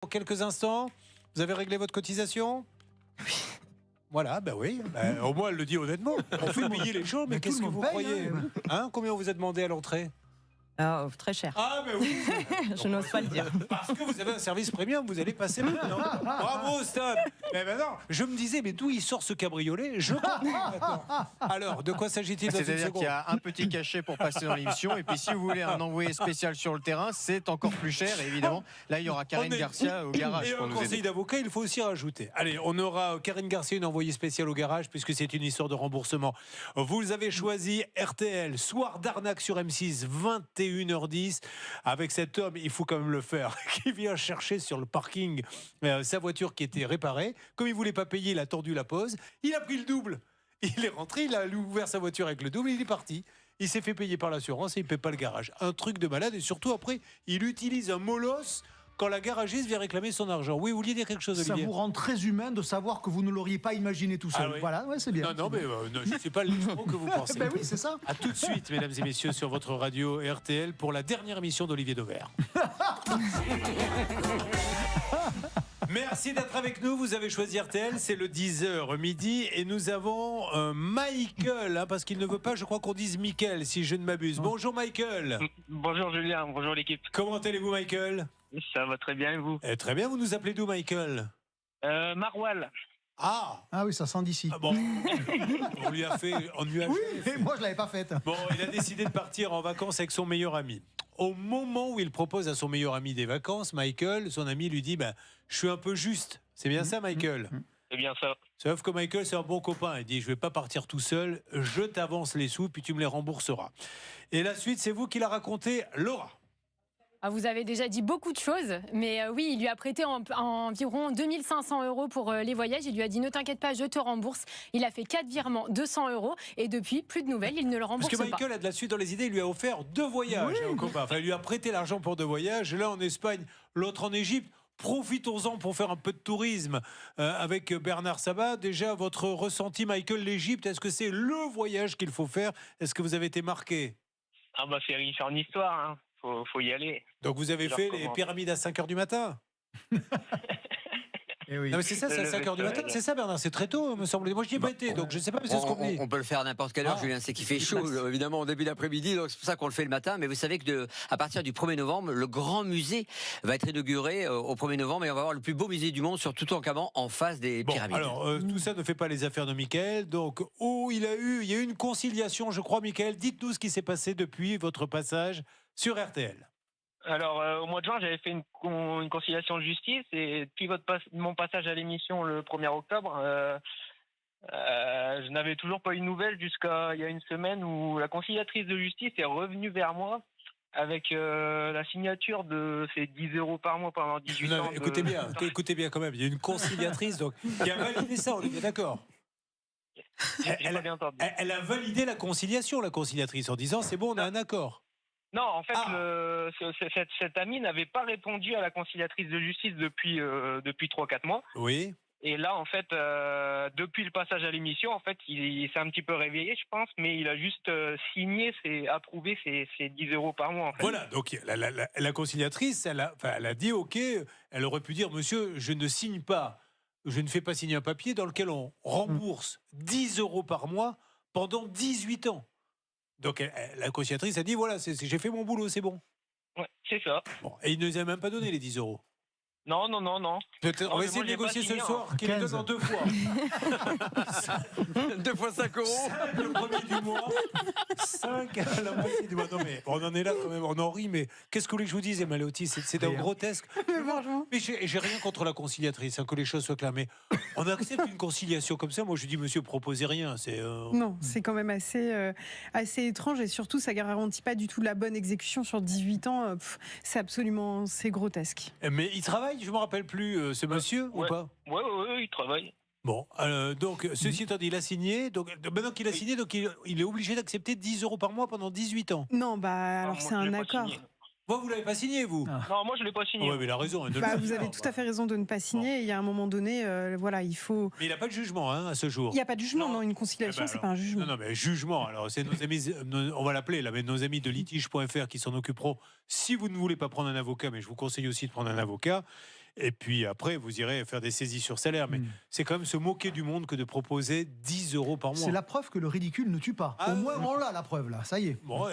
Dans quelques instants, vous avez réglé votre cotisation ? Oui. Voilà, ben oui. Au moins, elle le dit honnêtement. On fait payer les gens, mais qu'est-ce que vous croyez Combien on vous a demandé à l'entrée ? Très cher. Ah, ben oui. Je n'ose pas le dire. Parce que vous avez un service premium, vous allez passer maintenant. Bravo, Stan. Mais maintenant, je me disais, mais d'où il sort ce cabriolet ? Je comprends maintenant. Alors, de quoi s'agit-il dans une C'est-à-dire seconde ? qu'il y a un petit cachet pour passer dans l'émission. Et puis, si vous voulez un envoyé spécial sur le terrain, c'est encore plus cher. Et évidemment, là, il y aura Karine Garcia au garage. Et pour un nous conseil aider. d'avocat, il faut aussi rajouter. Allez, on aura Karine Garcia, une envoyée spéciale au garage, puisque c'est une histoire de remboursement. Vous avez choisi RTL, soir d'arnaque sur M6, 21h10. Avec cet homme, il faut quand même le faire, qui vient chercher sur le parking sa voiture qui était réparée. Comme il ne voulait pas payer, il a tendu la pause. Il a pris le double. Il est rentré, il a ouvert sa voiture avec le double, il est parti. Il s'est fait payer par l'assurance et il ne paie pas le garage. Un truc de malade. Et surtout, après, il utilise un molosse quand la garagiste vient réclamer son argent. Oui, vous vouliez dire quelque chose, Olivier ? Ça vous rend très humain de savoir que vous ne l'auriez pas imaginé tout seul. Ah oui. Voilà, ouais, c'est bien. Non, mais je ne sais pas l'escroc que vous pensez. Ben oui, c'est ça. A tout de suite, mesdames et messieurs, sur votre radio RTL pour la dernière émission d'Olivier Dauvert. Merci d'être avec nous. Vous avez choisi RTL, c'est le 10h midi et nous avons Michael, parce qu'il ne veut pas, je crois qu'on dise Mickaël, si je ne m'abuse. Bonjour Michael. Bonjour Julien, bonjour l'équipe. Comment allez-vous Michael ? Ça va très bien et vous ? Très bien, vous nous appelez d'où Michael ? Marwal. Ah oui, ça sent d'ici. Bon, on lui a fait en nuage. Oui, mais moi je l'avais pas faite. Bon, il a décidé de partir en vacances avec son meilleur ami. Au moment où il propose à son meilleur ami des vacances, Michael, son ami lui dit je suis un peu juste. C'est bien ça, Michael ? C'est bien ça. Sauf que Michael, c'est un bon copain. Il dit je vais pas partir tout seul, je t'avance les sous, puis tu me les rembourseras. Et la suite, c'est vous qui l'a raconté, Laura. Vous avez déjà dit beaucoup de choses, mais oui, il lui a prêté environ 2500 € pour les voyages. Il lui a dit ne t'inquiète pas, je te rembourse. Il a fait 4 virements, 200 € et depuis, plus de nouvelles, il ne le rembourse pas. Parce que Michael a de la suite dans les idées, il lui a offert 2 voyages au copain. Enfin, il lui a prêté l'argent pour 2 voyages, l'un en Espagne, l'autre en Égypte. Profitons-en pour faire un peu de tourisme avec Bernard Sabat. Déjà, votre ressenti, Michael, l'Égypte, est-ce que c'est le voyage qu'il faut faire ? Est-ce que vous avez été marqué ? C'est riche en histoire, hein. Faut y aller. Donc vous avez fait les pyramides à 5h du matin ? Eh oui. Non mais c'est ça, c'est à 5h du matin. C'est ça Bernard, c'est très tôt me semble. Moi je n'y ai pas été, donc je ne sais pas, mais c'est ce qu'on me dit. On peut le faire à n'importe quelle heure, Julien, c'est qu'il fait chaud évidemment au début d'après-midi, donc c'est pour ça qu'on le fait le matin, mais vous savez que à partir du 1er novembre, le grand musée va être inauguré au 1er novembre et on va avoir le plus beau musée du monde sur Toutankhamon en face des pyramides. Alors tout ça ne fait pas les affaires de Mickaël, donc il y a eu une conciliation, je crois. Mickaël, dites-nous ce qui s'est passé depuis votre passage sur RTL. Alors, au mois de juin, j'avais fait une conciliation de justice et depuis mon passage à l'émission le 1er octobre, je n'avais toujours pas eu de nouvelles jusqu'à il y a une semaine où la conciliatrice de justice est revenue vers moi avec la signature de ces 10 € par mois pendant 18 ans. Écoutez bien quand même, il y a une conciliatrice donc, qui a validé ça, on est bien d'accord. Elle a validé la conciliatrice, en disant c'est bon, on a un accord. Non, en fait, cet ami n'avait pas répondu à la conciliatrice de justice depuis 3-4 mois. Oui. Et là, en fait, depuis le passage à l'émission, en fait, il s'est un petit peu réveillé, je pense, mais il a juste approuvé ces 10 € par mois. En fait. Voilà, donc la conciliatrice, elle a dit ok, elle aurait pu dire monsieur, je ne fais pas signer un papier dans lequel on rembourse 10 € par mois pendant 18 ans. Donc la conciliatrice a dit voilà, j'ai fait mon boulot, c'est bon. Ouais, c'est ça. Bon, et il ne nous a même pas donné les 10 €. Non. Peut-être, on va essayer de négocier ce soir qu'il nous donne en 2 fois. 2 fois 5 €. 5 le premier du mois, 5 à la moitié du mois. Non mais on en est là quand même, on en rit, mais qu'est-ce que vous voulez que je vous dise, Emma Leotti ? C'est un grotesque. Mais j'ai rien contre la conciliatrice, que les choses soient claires, mais on accepte une conciliation comme ça. Moi je dis monsieur, proposez rien. Non, c'est quand même assez étrange et surtout ça garantit pas du tout la bonne exécution sur 18 ans. C'est grotesque. Mais il travaille, je me rappelle plus, ce monsieur ou pas ? Ouais, il travaille. Bon, donc ceci étant dit, il a signé. Donc maintenant qu'il a signé, donc il est obligé d'accepter 10 € par mois pendant 18 ans. Non, alors c'est un accord. Vous l'avez pas signé, vous ? Non, moi je l'ai pas signé. Ouais, mais il a raison. Vous avez tout à fait raison de ne pas signer. Il y a un moment donné, il faut. Mais il n'a pas de jugement à ce jour. Il n'y a pas de jugement, non. Une conciliation, c'est pas un jugement. Non, mais jugement. Alors, c'est nos amis, on va l'appeler là, mais nos amis de litige.fr qui s'en occuperont. Si vous ne voulez pas prendre un avocat, mais je vous conseille aussi de prendre un avocat. Et puis après, vous irez faire des saisies sur salaire. Mais c'est quand même se moquer du monde que de proposer 10 € par mois. C'est la preuve que le ridicule ne tue pas. Ah, Au moins, on l'a la preuve, là. Ça y est. Bon,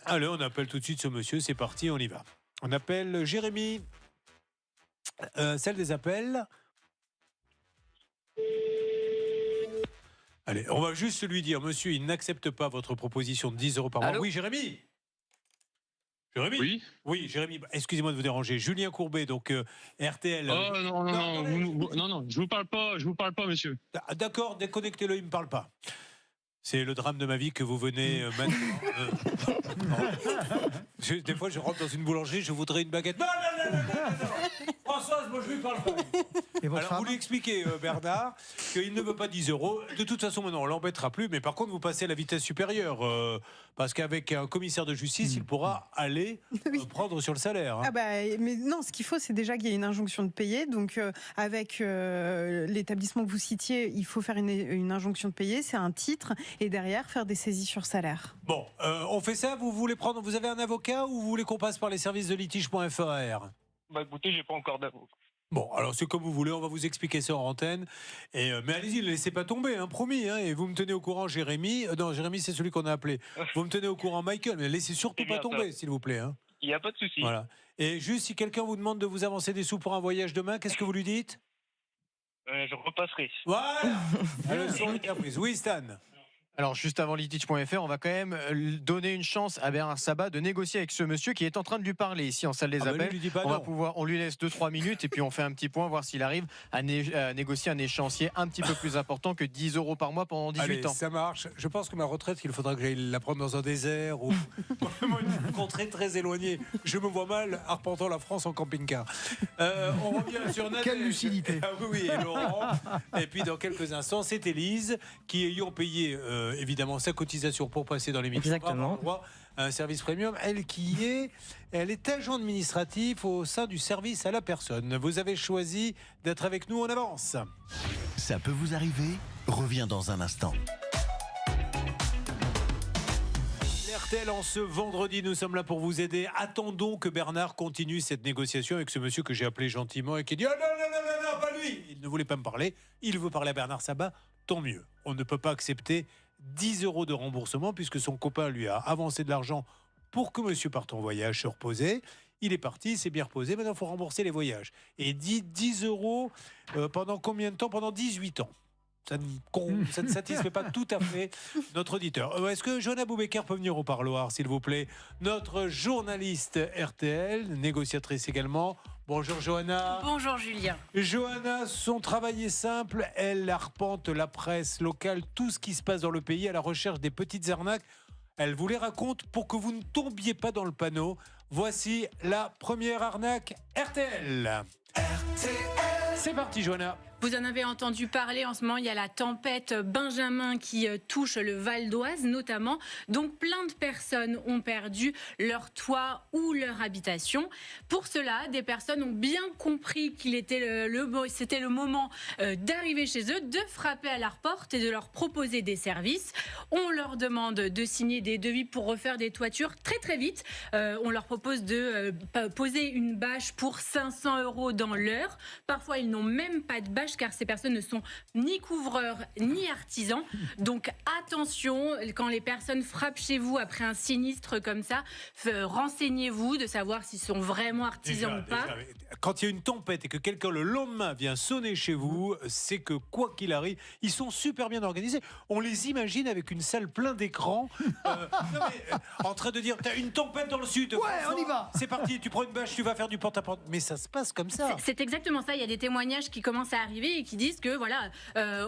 allez, on appelle tout de suite ce monsieur. C'est parti, on y va. On appelle Jérémy. Celle des appels. Allez, on va juste lui dire, monsieur, il n'accepte pas votre proposition de 10 € par mois. Allô Oui, Jérémy. Jérémy. Oui. Oui, Jérémy. Excusez-moi de vous déranger. Julien Courbet, donc RTL. Oh non, attendez. non, je vous parle pas, monsieur. Ah, d'accord, déconnectez-le, il ne me parle pas. C'est le drame de ma vie que vous venez maintenant. Des fois, je rentre dans une boulangerie, je voudrais une baguette. Non. Françoise, moi, je lui parle pas. Et votre Alors, femme vous lui expliquez, Bernard, qu'il ne veut pas 10 €. De toute façon, maintenant, on ne l'embêtera plus. Mais par contre, vous passez à la vitesse supérieure. Parce qu'avec un commissaire de justice, il pourra aller prendre sur le salaire. Hein. Ah bah, mais non, ce qu'il faut, c'est déjà qu'il y ait une injonction de payer. Donc, avec l'établissement que vous citiez, il faut faire une injonction de payer. C'est un titre. Et derrière, faire des saisies sur salaire. Bon, on fait ça. Vous voulez prendre. Vous avez un avocat ou vous voulez qu'on passe par les services de litige.fr? Bah écoutez, j'ai pas encore d'avocat. Bon, alors c'est comme vous voulez, on va vous expliquer ça en antenne. Mais allez-y, ne laissez pas tomber, hein, promis. Hein, et vous me tenez au courant, Jérémy. Non, Jérémy, c'est celui qu'on a appelé. Vous me tenez au courant, Michael, mais laissez surtout C'est bien pas tomber, s'il vous plaît. Hein. Il n'y a pas de souci. Voilà. Et juste, si quelqu'un vous demande de vous avancer des sous pour un voyage demain, qu'est-ce que vous lui dites? Je repasserai. Voilà. La leçon est apprise. Oui, Stan. Alors, juste avant litige.fr, on va quand même donner une chance à Bernard Sabat de négocier avec ce monsieur qui est en train de lui parler ici en salle des appels. Lui dis pas On non. on lui laisse 2-3 minutes et puis on fait un petit point, voir s'il arrive à négocier un échéancier un petit peu plus important que 10 € par mois pendant 18 Allez, ans. ça marche. Je pense que ma retraite, il faudra que j'aille la prendre dans un désert ou une contrée très éloignée. Je me vois mal arpentant la France en camping-car. On revient sur Nadège. Quelle lucidité. Ah oui, et Laurent. Et puis dans quelques instants, c'est Élise qui, ayant payé évidemment sa cotisation pour passer dans l'émission, Exactement. va avoir droit à un service premium. Elle est agent administratif au sein du service à la personne. Vous avez choisi d'être avec nous en avance. Ça peut vous arriver? Reviens dans un instant. RTL, en ce vendredi, nous sommes là pour vous aider. Attendons que Bernard continue cette négociation avec ce monsieur que j'ai appelé gentiment et qui dit « Ah non, pas lui !» Il ne voulait pas me parler, il veut parler à Bernard Sabat, tant mieux. On ne peut pas accepter 10 € de remboursement puisque son copain lui a avancé de l'argent pour que monsieur parte en voyage se reposer. Il est parti, il s'est bien reposé, maintenant il faut rembourser les voyages. Et dit 10 € pendant combien de temps? Pendant 18 ans. Ça ne satisfait pas tout à fait notre auditeur. Est-ce que Johanna Boubaker peut venir au parloir, s'il vous plaît? Notre journaliste RTL, négociatrice également. Bonjour Johanna. Bonjour Julien. Johanna, son travail est simple. Elle arpente la presse locale, tout ce qui se passe dans le pays à la recherche des petites arnaques. Elle vous les raconte pour que vous ne tombiez pas dans le panneau. Voici la première arnaque RTL. C'est parti Johanna. Vous en avez entendu parler en ce moment, il y a la tempête Benjamin qui touche le Val d'Oise notamment. Donc plein de personnes ont perdu leur toit ou leur habitation. Pour cela, des personnes ont bien compris qu'il était c'était le moment d'arriver chez eux, de frapper à leur porte et de leur proposer des services. On leur demande de signer des devis pour refaire des toitures très très vite. On leur propose de poser une bâche pour 500 € dans l'heure. Parfois, ils n'ont même pas de bâche car ces personnes ne sont ni couvreurs ni artisans. Donc attention, quand les personnes frappent chez vous après un sinistre comme ça, renseignez-vous de savoir s'ils sont vraiment artisans ou pas. Quand il y a une tempête et que quelqu'un le lendemain vient sonner chez vous, c'est que quoi qu'il arrive, ils sont super bien organisés. On les imagine avec une salle pleine d'écrans, en train de dire t'as une tempête dans le sud. Ouais, on y va. C'est parti, tu prends une bâche, tu vas faire du porte-à-porte. Mais ça se passe comme ça. C'est exactement ça. Il y a des témoignages qui commencent à arriver et qui disent que voilà,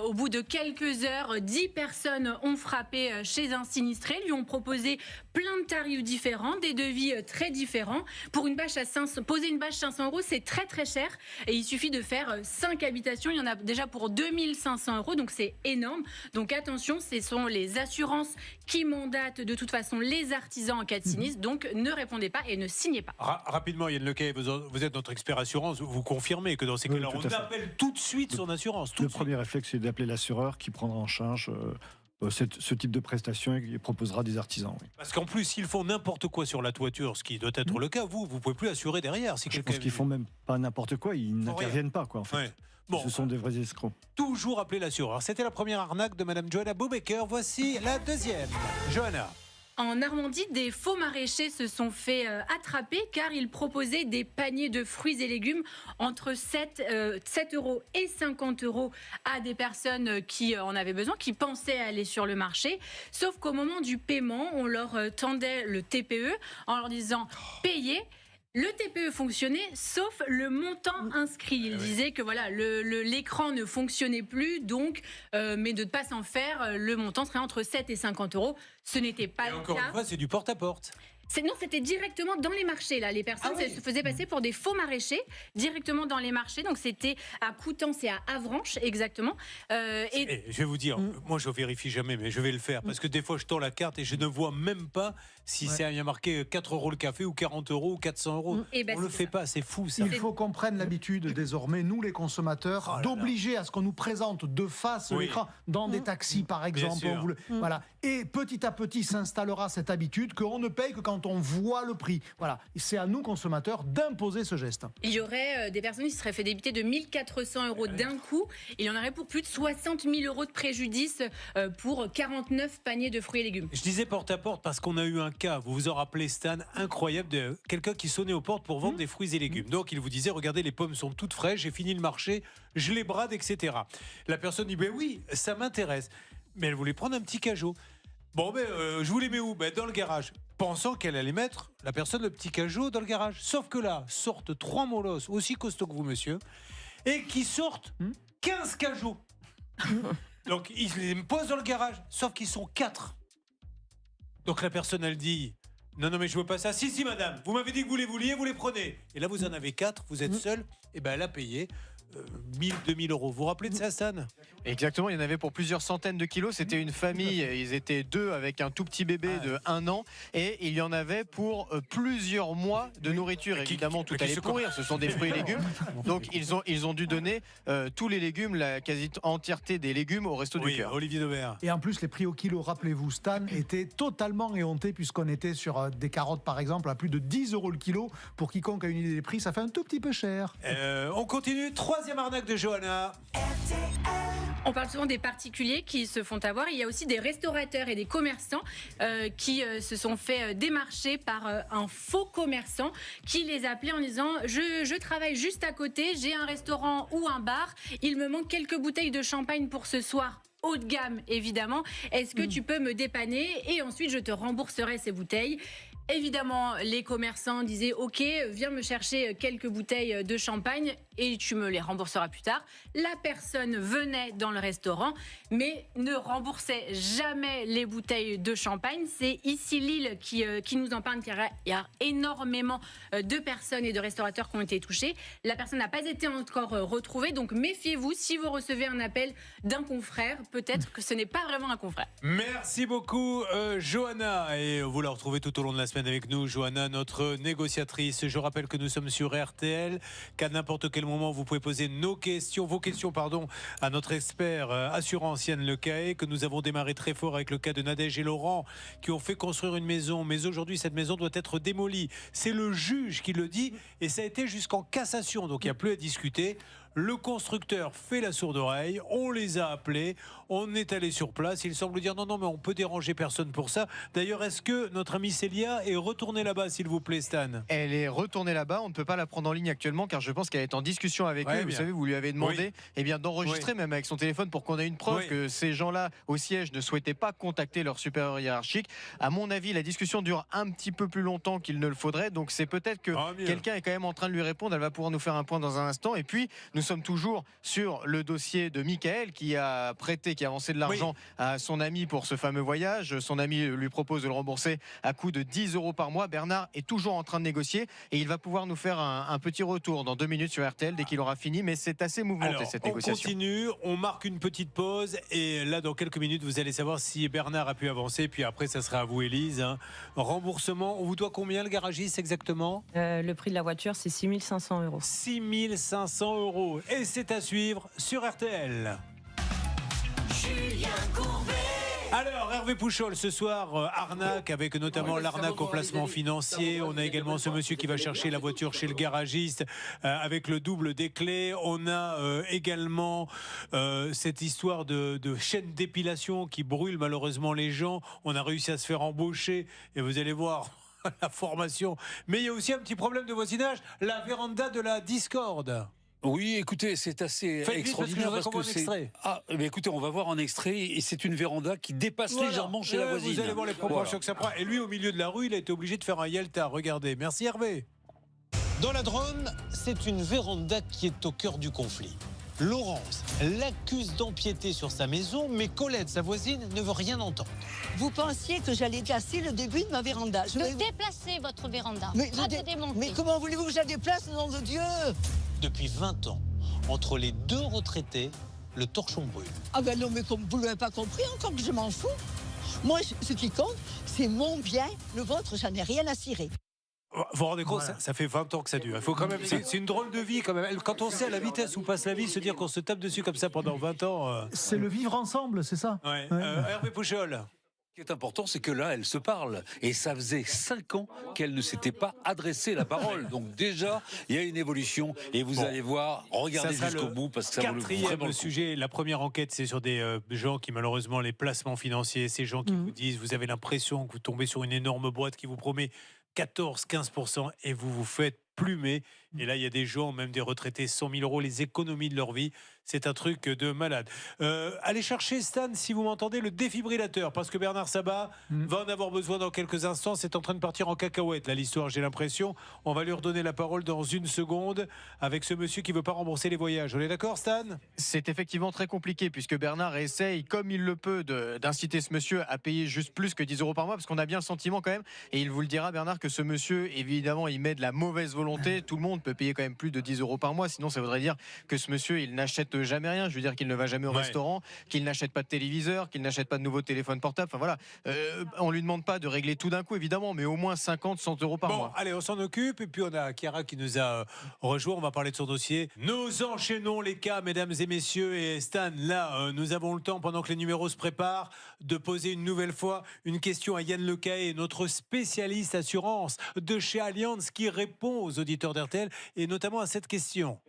au bout de quelques heures, 10 personnes ont frappé chez un sinistré, lui ont proposé plein de tarifs différents, des devis très différents. Pour une bâche à 500, poser une bâche 500 €, c'est très très cher. Et il suffit de faire 5 habitations. Il y en a déjà pour 2500 €, donc c'est énorme. Donc attention, ce sont les assurances qui mandatent de toute façon les artisans en cas de sinistre. Donc ne répondez pas et ne signez pas. Rapidement, Yann Lequet, vous êtes notre expert assurance. Vous confirmez que dans ces cas-là, on appelle tout de suite son assurance. Le premier réflexe, c'est d'appeler l'assureur qui prendra en charge ce type de prestation et proposera des artisans. Oui. Parce qu'en plus, s'ils font n'importe quoi sur la toiture, ce qui doit être le cas, vous pouvez plus assurer derrière. Si Je pense qu'ils font même pas n'importe quoi, ils n'interviennent pas, quoi, en fait. Ouais. Bon, ce sont des vrais escrocs. Toujours appeler l'assureur. C'était la première arnaque de Madame Johanna Bobecker. Voici la deuxième. Johanna. En Normandie, des faux maraîchers se sont fait attraper car ils proposaient des paniers de fruits et légumes entre 7 euros et 50 euros à des personnes qui en avaient besoin, qui pensaient aller sur le marché. Sauf qu'au moment du paiement, on leur tendait le TPE en leur disant « payez ». Le TPE fonctionnait, sauf le montant inscrit. Il disait que voilà, l'écran ne fonctionnait plus, donc, mais de ne pas s'en faire, le montant serait entre 7 et 50 euros. Ce n'était pas le Encore cas. une fois, c'est du porte-à-porte. Non, c'était directement dans les marchés. Là. Les personnes se faisaient passer pour des faux maraîchers directement dans les marchés. Donc c'était à Coutances et à Avranches, exactement. Et je vais vous dire, moi je vérifie jamais, mais je vais le faire. Parce que des fois, je tends la carte et je ne vois même pas si c'est il y a marqué 4 euros le café ou 40 euros ou 400 euros. On le fait pas, c'est fou ça. Il faut qu'on prenne l'habitude désormais, nous les consommateurs, d'obliger à ce qu'on nous présente de face l'écran dans des taxis par exemple. Voilà. Et petit à petit s'installera cette habitude qu'on ne paye que quand on voit le prix. Voilà. C'est à nous consommateurs d'imposer ce geste. Il y aurait des personnes qui se seraient fait débiter de 1 400 euros d'un coup. Il y en aurait pour plus de 60 000 euros de préjudice pour 49 paniers de fruits et légumes. Je disais porte-à-porte parce qu'on a eu un cas, vous vous en rappelez Stan, incroyable, de quelqu'un qui sonnait aux portes pour vendre des fruits et légumes. Donc il vous disait, regardez, les pommes sont toutes fraîches, j'ai fini le marché, je les brade, etc. La personne dit, ben oui, ça m'intéresse. Mais elle voulait prendre un petit cajot. Bon, je vous les mets où? Dans le garage. Pensant qu'elle allait mettre, la personne, le petit cajot dans le garage. Sauf que là, sortent 3 molosses, aussi costauds que vous, monsieur, et qui sortent 15 cajots. Donc, ils les posent dans le garage, sauf qu'ils sont 4. Donc, la personne, elle dit, non, mais je veux pas ça. Si, madame, vous m'avez dit que vous les vouliez, vous les prenez. Et là, vous en avez 4, vous êtes seul, et elle a payé 1 000, 2 000 euros. Vous vous rappelez de ça, Stan? Exactement, il y en avait pour plusieurs centaines de kilos. C'était une famille, ils étaient 2 avec un tout petit bébé de 1 an. Et il y en avait pour plusieurs mois de nourriture. Évidemment, tout allait pourrir, ce sont des fruits et légumes. Donc ils ont dû donner tous les légumes, la quasi-entièreté des légumes au Resto du Cœur. Olivier Dauvert. Et en plus, les prix au kilo, rappelez-vous, Stan, étaient totalement éhontés puisqu'on était sur des carottes, par exemple, à plus de 10 euros le kilo. Pour quiconque a une idée des prix, ça fait un tout petit peu cher. On continue. Troisième arnaque de Johanna. On parle souvent des particuliers qui se font avoir. Il y a aussi des restaurateurs et des commerçants qui se sont fait démarcher par un faux commerçant qui les appelait en disant je travaille juste à côté, j'ai un restaurant ou un bar, il me manque quelques bouteilles de champagne pour ce soir. Haut de gamme, évidemment. Est-ce que tu peux me dépanner et ensuite je te rembourserai ces bouteilles? Évidemment, les commerçants disaient « Ok, viens me chercher quelques bouteilles de champagne et tu me les rembourseras plus tard ». La personne venait dans le restaurant, mais ne remboursait jamais les bouteilles de champagne. C'est ici Lille qui nous en parle, car il y a énormément de personnes et de restaurateurs qui ont été touchés. La personne n'a pas été encore retrouvée, donc méfiez-vous si vous recevez un appel d'un confrère. Peut-être que ce n'est pas vraiment un confrère. Merci beaucoup, Johanna. Et vous la retrouvez tout au long de la semaine avec nous, Johanna, notre négociatrice. Je rappelle que nous sommes sur RTL, qu'à n'importe quel moment, vous pouvez poser vos questions, à notre expert assurance Yann Lecaé, que nous avons démarré très fort avec le cas de Nadège et Laurent, qui ont fait construire une maison. Mais aujourd'hui, cette maison doit être démolie. C'est le juge qui le dit, et ça a été jusqu'en cassation. Donc, il n'y a plus à discuter. Le constructeur fait la sourde oreille, on les a appelés, on est allé sur place. Il semble dire non, mais on peut déranger personne pour ça. D'ailleurs, est-ce que notre amie Célia est retournée là-bas, s'il vous plaît, Stan? Elle est retournée là-bas, on ne peut pas la prendre en ligne actuellement car je pense qu'elle est en discussion avec eux. Vous savez, vous lui avez demandé d'enregistrer même avec son téléphone pour qu'on ait une preuve que ces gens-là au siège ne souhaitaient pas contacter leur supérieur hiérarchique. À mon avis, la discussion dure un petit peu plus longtemps qu'il ne le faudrait, donc c'est peut-être que quelqu'un est quand même en train de lui répondre. Elle va pouvoir nous faire un point dans un instant. Et puis, nous sommes toujours sur le dossier de Michael qui a prêté, qui a avancé de l'argent à son ami pour ce fameux voyage. Son ami lui propose de le rembourser à coût de 10 euros par mois. Bernard est toujours en train de négocier et il va pouvoir nous faire un petit retour dans 2 minutes sur RTL dès qu'il aura fini. Mais c'est assez mouvementé cette négociation. On continue, on marque une petite pause et là, dans quelques minutes, vous allez savoir si Bernard a pu avancer. Puis après, ça sera à vous, Élise. Remboursement, on vous doit combien, le garagiste, exactement? Le prix de la voiture, c'est 6 500 euros. 6 500 euros. Et c'est à suivre sur RTL. Julien Courbet. Alors, Hervé Pouchol, ce soir, arnaque, avec notamment l'arnaque au placement financier. On a également ce monsieur qui va chercher la voiture chez le garagiste avec le double des clés. On a également cette histoire de chaîne d'épilation qui brûle malheureusement les gens. On a réussi à se faire embaucher et vous allez voir la formation. Mais il y a aussi un petit problème de voisinage, la véranda de la discorde. Oui, écoutez, c'est assez extraordinaire parce que c'est. Ah, mais écoutez, on va voir un extrait et c'est une véranda qui dépasse légèrement chez la voisine. Vous allez voir les proportions que ça prend. Et lui, au milieu de la rue, il a été obligé de faire un Yalta. Regardez. Merci Hervé. Dans la Drôme, c'est une véranda qui est au cœur du conflit. Laurence l'accuse d'empiéter sur sa maison, mais Colette, sa voisine, ne veut rien entendre. Vous pensiez que j'allais casser le début de ma véranda. Déplacer votre véranda. Mais comment voulez-vous que je la déplace, nom de Dieu? Depuis 20 ans, entre les deux retraités, le torchon brûle. Ah ben non, mais comme vous ne l'avez pas compris encore que je m'en fous. Moi, ce qui compte, c'est mon bien. Le vôtre, j'en ai rien à cirer. Vous vous rendez compte, ça fait 20 ans que ça dure. Il faut quand même, c'est une drôle de vie quand même. Quand on sait à la vitesse où passe la vie, se dire qu'on se tape dessus comme ça pendant 20 ans. C'est le vivre ensemble, c'est ça. Ouais. Hervé Pouchol. Ce qui est important, c'est que là, elle se parle. Et ça faisait 5 ans qu'elle ne s'était pas adressé la parole. Donc déjà, il y a une évolution. Et vous allez voir, regardez jusqu'au bout, parce que ça vaut vraiment le coup. Sujet, la première enquête, c'est sur des gens qui, malheureusement, les placements financiers, ces gens qui vous disent, vous avez l'impression que vous tombez sur une énorme boîte qui vous promet 14-15% et vous vous faites plumer. Et là, il y a des gens, même des retraités, 100 000 euros, les économies de leur vie. C'est un truc de malade. Allez chercher, Stan, si vous m'entendez, le défibrillateur, parce que Bernard Sabat va en avoir besoin dans quelques instants. C'est en train de partir en cacahuète, là, l'histoire, j'ai l'impression. On va lui redonner la parole dans une seconde avec ce monsieur qui ne veut pas rembourser les voyages. On est d'accord, Stan? C'est effectivement très compliqué, puisque Bernard essaye, comme il le peut, d'inciter ce monsieur à payer juste plus que 10 euros par mois, parce qu'on a bien le sentiment quand même, et il vous le dira, Bernard, que ce monsieur, évidemment, il met de la mauvaise volonté. Tout le monde peut payer quand même plus de 10 euros par mois, sinon ça voudrait dire que ce monsieur, il n'achète jamais rien. Je veux dire qu'il ne va jamais au restaurant, qu'il n'achète pas de téléviseur, qu'il n'achète pas de nouveau téléphone portable. Enfin voilà, on lui demande pas de régler tout d'un coup, évidemment, mais au moins 50, 100 euros par mois. Allez, on s'en occupe. Et puis on a Chiara qui nous a rejoint. On va parler de son dossier. Nous enchaînons les cas, mesdames et messieurs. Et Stan, là, nous avons le temps, pendant que les numéros se préparent, de poser une nouvelle fois une question à Yann Lecaé, notre spécialiste assurance de chez Allianz, qui répond aux auditeurs d'RTL et notamment à cette question.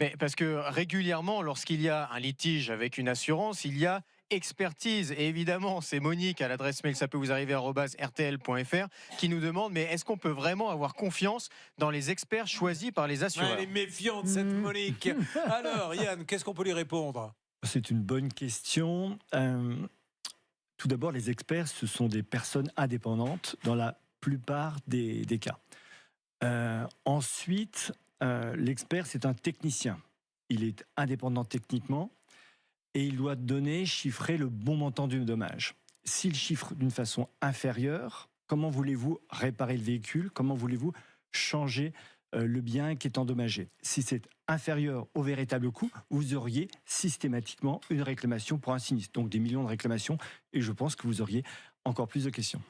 Mais parce que régulièrement, lorsqu'il y a un litige avec une assurance, il y a expertise. Et évidemment, c'est Monique à l'adresse mail ça peut vous arriver @rtl.fr qui nous demande, mais est-ce qu'on peut vraiment avoir confiance dans les experts choisis par les assureurs? Elle est méfiante, cette Monique. Alors, Yann, qu'est-ce qu'on peut lui répondre? C'est une bonne question. Tout d'abord, les experts, ce sont des personnes indépendantes dans la plupart des cas. Ensuite, l'expert, c'est un technicien. Il est indépendant techniquement et il doit chiffrer le bon montant du dommage. S'il chiffre d'une façon inférieure, comment voulez-vous réparer le véhicule? Comment voulez-vous changer le bien qui est endommagé? Si c'est inférieur au véritable coût, vous auriez systématiquement une réclamation pour un sinistre. Donc des millions de réclamations et je pense que vous auriez encore plus de questions.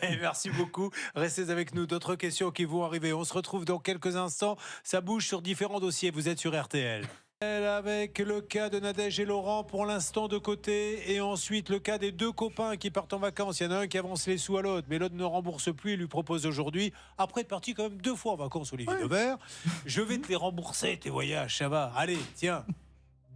Merci beaucoup. Restez avec nous. D'autres questions qui vont arriver. On se retrouve dans quelques instants. Ça bouge sur différents dossiers. Vous êtes sur RTL. Avec le cas de Nadège et Laurent pour l'instant de côté, et ensuite le cas des deux copains qui partent en vacances. Il y en a un qui avance les sous à l'autre, mais l'autre ne rembourse plus et lui propose aujourd'hui, après être parti quand même 2 fois en vacances, Olivier Dauvert, je vais te les rembourser tes voyages, ça va. Allez, tiens,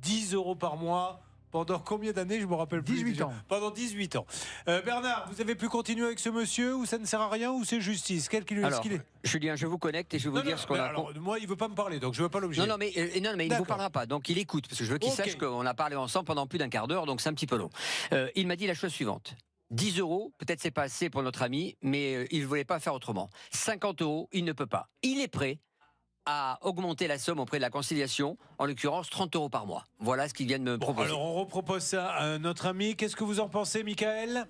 10 euros par mois. Pendant combien d'années? Je me rappelle plus. 18 ans. Pendant 18 ans. Bernard, vous avez pu continuer avec ce monsieur, ou ça ne sert à rien, ou c'est justice? Quel qu'il est? Julien, je vous connecte et je vais vous dire ce qu'on a. Alors, moi, il ne veut pas me parler, donc je ne veux pas l'objet. Non, mais il ne vous parlera pas. Donc il écoute, parce que je veux qu'il sache qu'on a parlé ensemble pendant plus d'1 quart d'heure, donc c'est un petit peu long. Il m'a dit la chose suivante. 10 euros, peut-être c'est pas assez pour notre ami, mais il ne voulait pas faire autrement. 50 euros, il ne peut pas. Il est prêt à augmenter la somme auprès de la conciliation, en l'occurrence 30 euros par mois. Voilà ce qu'il vient de me proposer. Alors on repropose ça à notre ami. Qu'est-ce que vous en pensez, Michael?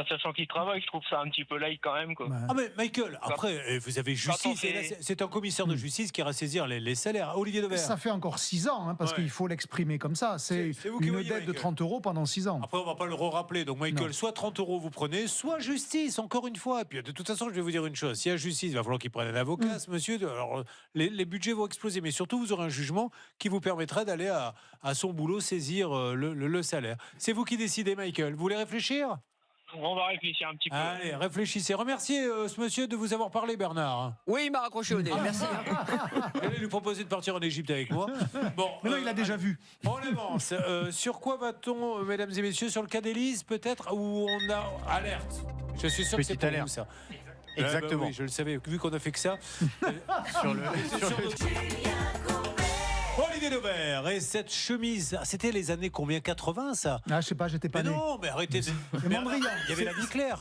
Sachant qu'il travaille, je trouve ça un petit peu light quand même, quoi. Ah mais Michael, après, vous avez justice, et là, c'est un commissaire de justice qui ira saisir les salaires. Olivier Dauvert. Ça fait encore 6 ans, parce qu'il faut l'exprimer comme ça. C'est une dette de 30 € pendant 6 ans. Après, on ne va pas le rappeler. Donc, Michael, soit 30 € vous prenez, soit justice, encore une fois. Et puis, de toute façon, je vais vous dire une chose. S'il y a justice, il va falloir qu'il prenne un avocat, ce monsieur. Alors, les budgets vont exploser. Mais surtout, vous aurez un jugement qui vous permettra d'aller à son boulot saisir le salaire. C'est vous qui décidez, Michael. Vous voulez réfléchir ? On va réfléchir un petit peu. Allez, réfléchissez. Remerciez ce monsieur de vous avoir parlé, Bernard. Oui, il m'a raccroché au nez. Merci. J'allais lui proposer de partir en Égypte avec moi. Bon, mais non, il a déjà vu. On avance. Sur quoi va-t-on, mesdames et messieurs, sur le cas d'Élise, peut-être, où on a alerte. Je suis sûr que c'est pour vous, ça. Exactement. Oui, je le savais, vu qu'on a fait que ça. sur le Olivier Dauvert, et cette chemise, c'était les années combien, 80 ça? Je sais pas, j'étais pas né. Non, mais arrêtez. C'est Mondrian. Il y avait la vie claire.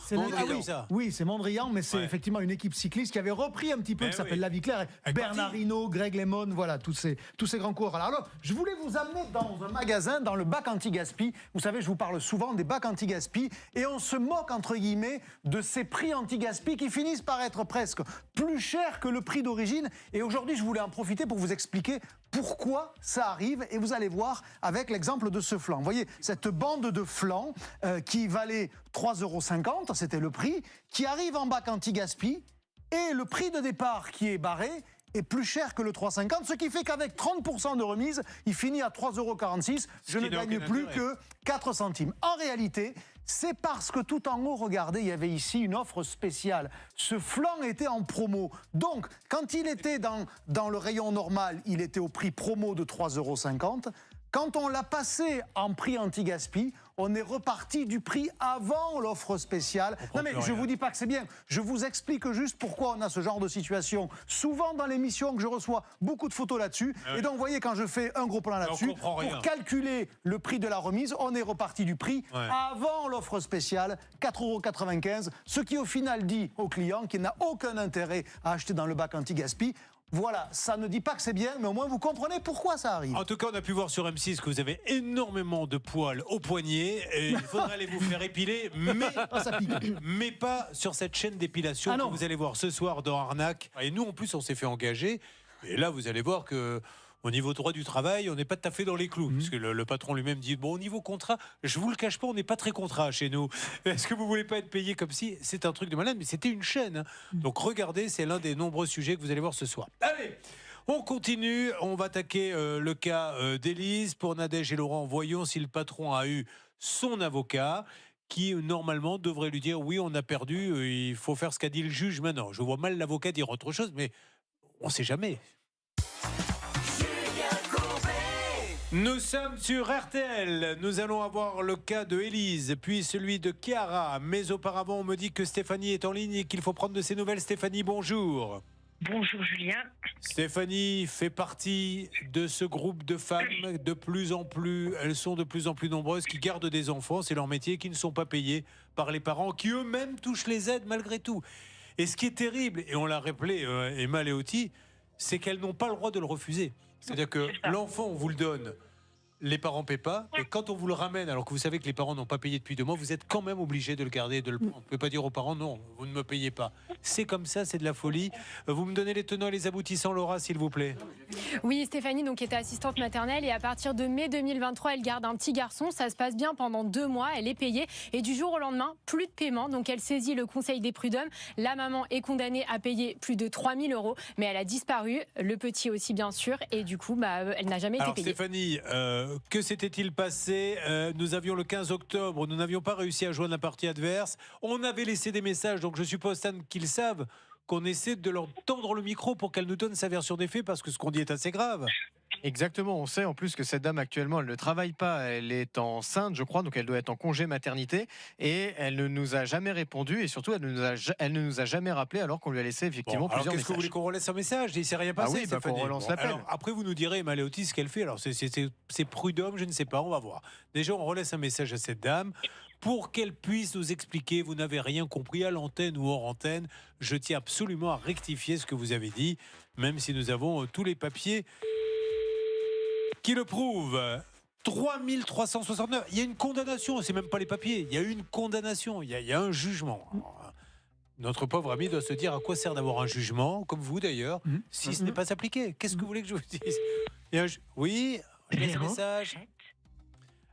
Oui, c'est Mondrian, mais c'est effectivement une équipe cycliste qui avait repris un petit peu, qui s'appelle la vie claire. Bernard Hinault, Greg LeMond, voilà, tous ces grands coureurs. Alors, je voulais vous amener dans un magasin, dans le bac anti-gaspi. Vous savez, je vous parle souvent des bacs anti-gaspi, et on se moque, entre guillemets, de ces prix anti-gaspi qui finissent par être presque plus chers que le prix d'origine. Et aujourd'hui, je voulais en profiter pour vous expliquer pourquoi ça arrive, et vous allez voir avec l'exemple de ce flanc. Vous voyez, cette bande de flanc qui valait 3,50 €, c'était le prix, qui arrive en bac anti-gaspi, et le prix de départ qui est barré est plus cher que le 3,50, ce qui fait qu'avec 30% de remise, il finit à 3,46 €. Je ne gagne plus que 4 centimes. En réalité, c'est parce que tout en haut, regardez, il y avait ici une offre spéciale. Ce flanc était en promo. Donc, quand il était dans le rayon normal, il était au prix promo de 3,50 €. Quand on l'a passé en prix anti-gaspi, on est reparti du prix avant l'offre spéciale. Non mais je vous dis pas que c'est bien, je vous explique juste pourquoi on a ce genre de situation. Souvent dans l'émission que je reçois beaucoup de photos là-dessus, et donc vous voyez quand je fais un gros plan là-dessus, pour calculer le prix de la remise, on est reparti du prix avant l'offre spéciale, 4,95 €, ce qui au final dit au client qu'il n'a aucun intérêt à acheter dans le bac anti-gaspi. Voilà, ça ne dit pas que c'est bien, mais au moins vous comprenez pourquoi ça arrive. En tout cas, on a pu voir sur M6 que vous avez énormément de poils au poignet. Et il faudrait aller vous faire épiler, mais pas sur cette chaîne d'épilation que vous allez voir ce soir dans Arnaque. Et nous, en plus, on s'est fait engager. Et là, vous allez voir que au niveau droit du travail, on n'est pas tout à fait dans les clous. Parce que le patron lui-même dit, bon, au niveau contrat, je vous le cache pas, on n'est pas très contrat chez nous. Est-ce que vous voulez pas être payé comme si c'est un truc de malade, mais c'était une chaîne. Donc regardez, c'est l'un des nombreux sujets que vous allez voir ce soir. Allez, on continue, on va attaquer le cas d'Élise. Pour Nadège et Laurent, voyons si le patron a eu son avocat, qui normalement devrait lui dire, oui, on a perdu, il faut faire ce qu'a dit le juge maintenant. Je vois mal l'avocat dire autre chose, mais on ne sait jamais. Nous sommes sur RTL, nous allons avoir le cas de Élise, puis celui de Chiara, mais auparavant on me dit que Stéphanie est en ligne et qu'il faut prendre de ses nouvelles. Stéphanie, bonjour. Bonjour Julien. Stéphanie fait partie de ce groupe de femmes elles sont de plus en plus nombreuses, qui gardent des enfants, c'est leur métier, qui ne sont pas payés par les parents, qui eux-mêmes touchent les aides malgré tout. Et ce qui est terrible, et on l'a rappelé, Emma Léoty, c'est qu'elles n'ont pas le droit de le refuser. C'est-à-dire que l'enfant, on vous le donne, les parents ne paient pas, et quand on vous le ramène, alors que vous savez que les parents n'ont pas payé depuis 2 mois, vous êtes quand même obligé de le garder, de le prendre. On ne peut pas dire aux parents, non, vous ne me payez pas. C'est comme ça, c'est de la folie. Vous me donnez les tenants et les aboutissants, Laura, s'il vous plaît. Oui, Stéphanie donc, était assistante maternelle, et à partir de mai 2023, elle garde un petit garçon. Ça se passe bien pendant 2 mois, elle est payée, et du jour au lendemain, plus de paiement. Donc elle saisit le conseil des prud'hommes. La maman est condamnée à payer plus de 3 000 €, mais elle a disparu, le petit aussi bien sûr, et du coup, elle n'a jamais été payée. Stéphanie, que s'était-il passé? Nous avions le 15 octobre, nous n'avions pas réussi à joindre la partie adverse. On avait laissé des messages, donc je suppose, Stan, qu'ils savent qu'on essaie de leur tendre le micro pour qu'elle nous donne sa version des faits, parce que ce qu'on dit est assez grave. Exactement, on sait en plus que cette dame actuellement elle ne travaille pas, elle est enceinte je crois, donc elle doit être en congé maternité, et elle ne nous a jamais répondu, et surtout elle ne nous a jamais rappelé alors qu'on lui a laissé effectivement plusieurs messages. Qu'est-ce que vous voulez qu'on relaisse un message? Il ne s'est rien passé. Ah oui, qu'on relance l'appel. Après vous nous direz, Emma Léoty, ce qu'elle fait, alors c'est prud'homme, je ne sais pas, on va voir. Déjà on relaisse un message à cette dame pour qu'elle puisse nous expliquer. Vous n'avez rien compris à l'antenne ou hors antenne. Je tiens absolument à rectifier ce que vous avez dit, même si nous avons tous les papiers qui le prouve. 3369. Il y a une condamnation, c'est même pas les papiers. Il y a une condamnation, il y a un jugement. Alors, notre pauvre ami doit se dire à quoi sert d'avoir un jugement, comme vous d'ailleurs, si ce n'est pas appliqué. Qu'est-ce que vous voulez que je vous dise? Oui, je laisse un message.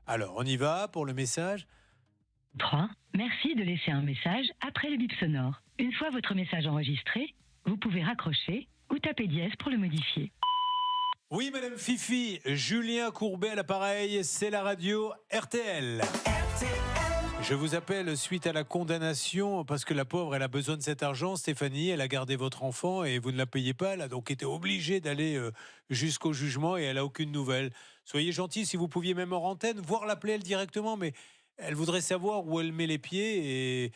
Alors, on y va pour le message. 3. Merci de laisser un message après le bip sonore. Une fois votre message enregistré, vous pouvez raccrocher ou taper dièse pour le modifier. Oui, Madame Fifi, Julien Courbet à l'appareil, c'est la radio RTL. Je vous appelle suite à la condamnation parce que la pauvre, elle a besoin de cet argent. Stéphanie, elle a gardé votre enfant et vous ne la payez pas. Elle a donc été obligée d'aller jusqu'au jugement et elle n'a aucune nouvelle. Soyez gentil, si vous pouviez même en antenne, voire l'appeler elle directement, mais elle voudrait savoir où elle met les pieds et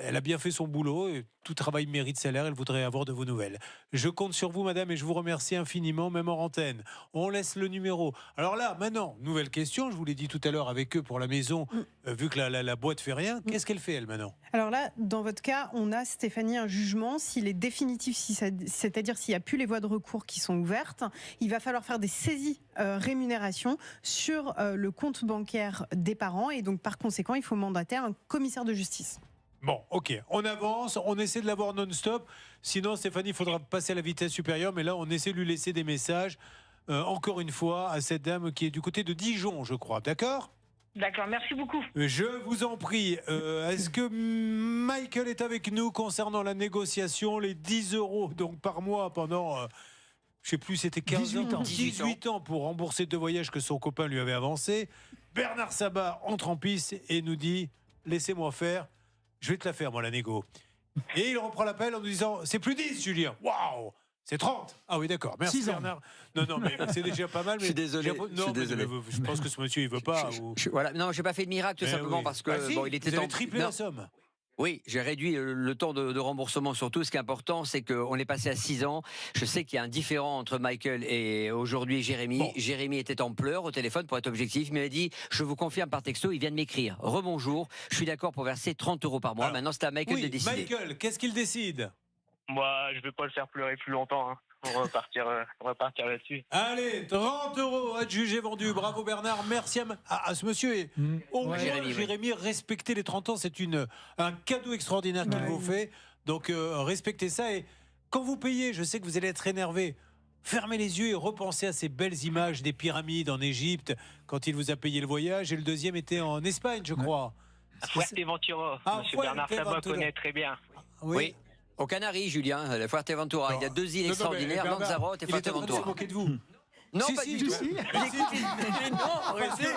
elle a bien fait son boulot. Et tout travail mérite salaire. Elle voudrait avoir de vos nouvelles. Je compte sur vous, madame, et je vous remercie infiniment, même en antenne. On laisse le numéro. Alors là, maintenant, nouvelle question. Je vous l'ai dit tout à l'heure avec eux pour la maison, vu que la boîte fait rien. Qu'est-ce qu'elle fait, elle, maintenant? Alors là, dans votre cas, on a, Stéphanie, un jugement. S'il est définitif, c'est-à-dire s'il n'y a plus les voies de recours qui sont ouvertes, il va falloir faire des saisies rémunération sur le compte bancaire des parents. Et donc, par conséquent, il faut mandater un commissaire de justice. Bon, ok, on avance, on essaie de l'avoir non-stop. Sinon, Stéphanie, il faudra passer à la vitesse supérieure. Mais là, on essaie de lui laisser des messages, encore une fois, à cette dame qui est du côté de Dijon, je crois. D'accord ? D'accord, merci beaucoup. Je vous en prie. Est-ce que Michael est avec nous concernant la négociation, les 10 € donc par mois pendant... je sais plus, c'était 18 ans pour rembourser 2 voyages que son copain lui avait avancé. Bernard Sabat entre en piste et nous dit « Laissez-moi faire. Je vais te la faire, moi, la négo. » Et il reprend l'appel en nous disant « C'est plus 10, Julien. Waouh, c'est 30. » Ah oui, d'accord. Merci, Bernard. Non, mais c'est déjà pas mal. Mais je suis désolé. Je pense que ce monsieur, il veut pas. Voilà. Non, j'ai pas fait de miracle, tout simplement, parce que bon, il était vous avez triplé la somme. Oui, j'ai réduit le temps de remboursement. Surtout, ce qui est important, c'est qu'on est passé à 6 ans. Je sais qu'il y a un différent entre Michael et aujourd'hui Jérémy. Bon. Jérémy était en pleurs au téléphone, pour être objectif. Il m'a dit, je vous confirme par texto, il vient de m'écrire. Rebonjour, je suis d'accord pour verser 30 € par mois. Alors, maintenant, c'est à Michael de décider. Michael, qu'est-ce qu'il décide? Moi, je vais pas le faire pleurer plus longtemps. Hein. On va repartir là-dessus. Allez, 30 € adjugé vendu. Bravo Bernard, merci à ce monsieur. Jérémy, respectez les 30 ans, c'est un cadeau extraordinaire qu'il vous fait. Donc respectez ça et quand vous payez, je sais que vous allez être énervé. Fermez les yeux et repensez à ces belles images des pyramides en Égypte quand il vous a payé le voyage et le deuxième était en Espagne, je crois. Fuerteventura. Monsieur Bernard Sabat connaît très bien. Oui. Aux Canaries, Julien, la Fuerteventura. Il y a 2 îles extraordinaires, Lanzarote et Fuerteventura. Il était en train de se moquer de vous. Non, pas du tout.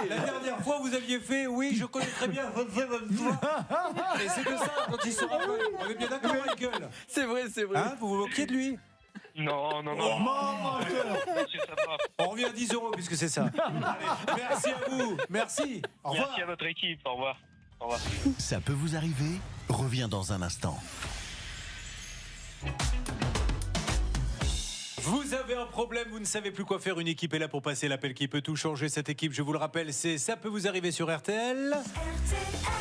La dernière fois, vous aviez fait, oui, je connais très bien. Et c'est que ça, quand il se rappelle. On est bien d'accord, Michael? C'est vrai. Hein, vous vous moquiez de lui? Non. On revient à 10 € puisque c'est ça. Allez, merci à vous. Merci. Au revoir. Merci à votre équipe. Au revoir. Ça peut vous arriver. Reviens dans un instant. Vous avez un problème, vous ne savez plus quoi faire, une équipe est là pour passer l'appel qui peut tout changer. Cette équipe, je vous le rappelle, c'est Ça peut vous arriver sur RTL.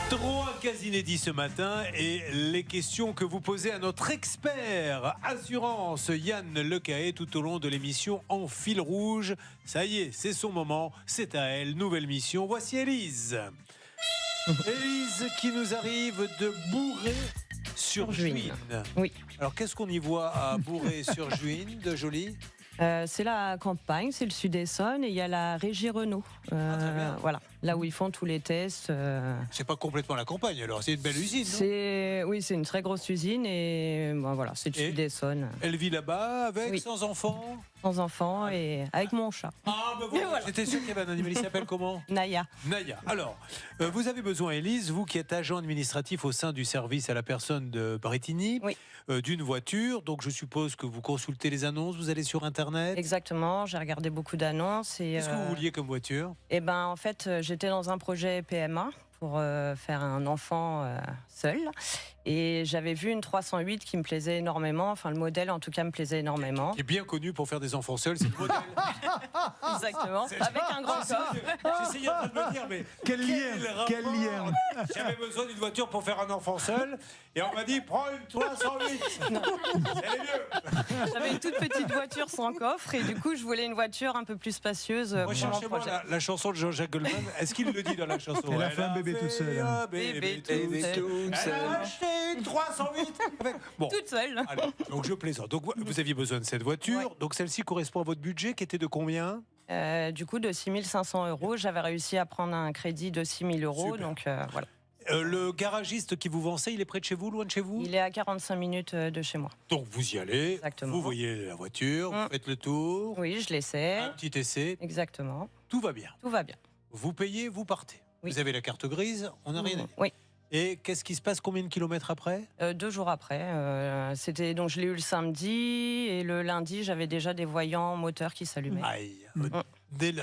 3 cas inédits ce matin et les questions que vous posez à notre expert assurance Yann Lecahet tout au long de l'émission en fil rouge. Ça y est, c'est son moment, c'est à elle, nouvelle mission. Voici Élise. Élise qui nous arrive de Bourré sur Juine. Oui. Alors qu'est-ce qu'on y voit à Bourré sur Juine de joli? C'est la campagne, c'est le Sud-Essonne et il y a la régie Renault. Voilà, là où ils font tous les tests. C'est pas complètement la campagne alors, c'est une belle usine, non? Oui, c'est une très grosse usine et voilà, c'est le Sud-Essonne. Elle vit là-bas avec, sans enfants? Sans enfants et avec mon chat. Ah ben voilà, j'étais sûr qu'il y avait un animal, il s'appelle comment? Naya. Alors, vous avez besoin, Élise, vous qui êtes agent administratif au sein du service à la personne de Bretigny, d'une voiture, donc je suppose que vous consultez les annonces, vous allez sur Internet? Exactement, j'ai regardé beaucoup d'annonces. Qu'est-ce que vous vouliez comme voiture? En fait, j'étais dans un projet PMA pour faire un enfant seul. Et j'avais vu une 308 qui me plaisait énormément, enfin le modèle en tout cas me plaisait énormément. Qui est bien connu pour faire des enfants seuls, c'est le modèle. Exactement, avec un grand coffre. J'essayais de me dire, mais quel lien. J'avais besoin d'une voiture pour faire un enfant seul, et on m'a dit, prends une 308. Elle est mieux. J'avais une toute petite voiture sans coffre, et du coup je voulais une voiture un peu plus spacieuse. Moi, cherchez-moi la chanson de Jean-Jacques Goldman. Est-ce qu'il le dit dans la chanson? Elle a fait un bébé toute seule. Bébé toute seule. Elle a acheté une 308 avec... Bon. Toute seule. Allez, donc je plaisante. Donc vous aviez besoin de cette voiture. Donc celle-ci correspond à votre budget qui était de combien? Du coup, de 6 500 €. J'avais réussi à prendre un crédit de 6 000 €. Super. Donc voilà. Le garagiste qui vous vend ça, il est près de chez vous, loin de chez vous? Il est à 45 minutes de chez moi. Donc vous y allez, Exactement. vous voyez la voiture, vous faites le tour. Oui, je l'essaie. Un petit essai. Exactement. Tout va bien. Tout va bien. Vous payez, vous partez. Oui. Vous avez la carte grise, on n'a rien à dire. Oui. Et qu'est-ce qui se passe combien de kilomètres après? 2 jours après. C'était donc je l'ai eu le samedi et le lundi j'avais déjà des voyants moteurs qui s'allumaient. Aïe.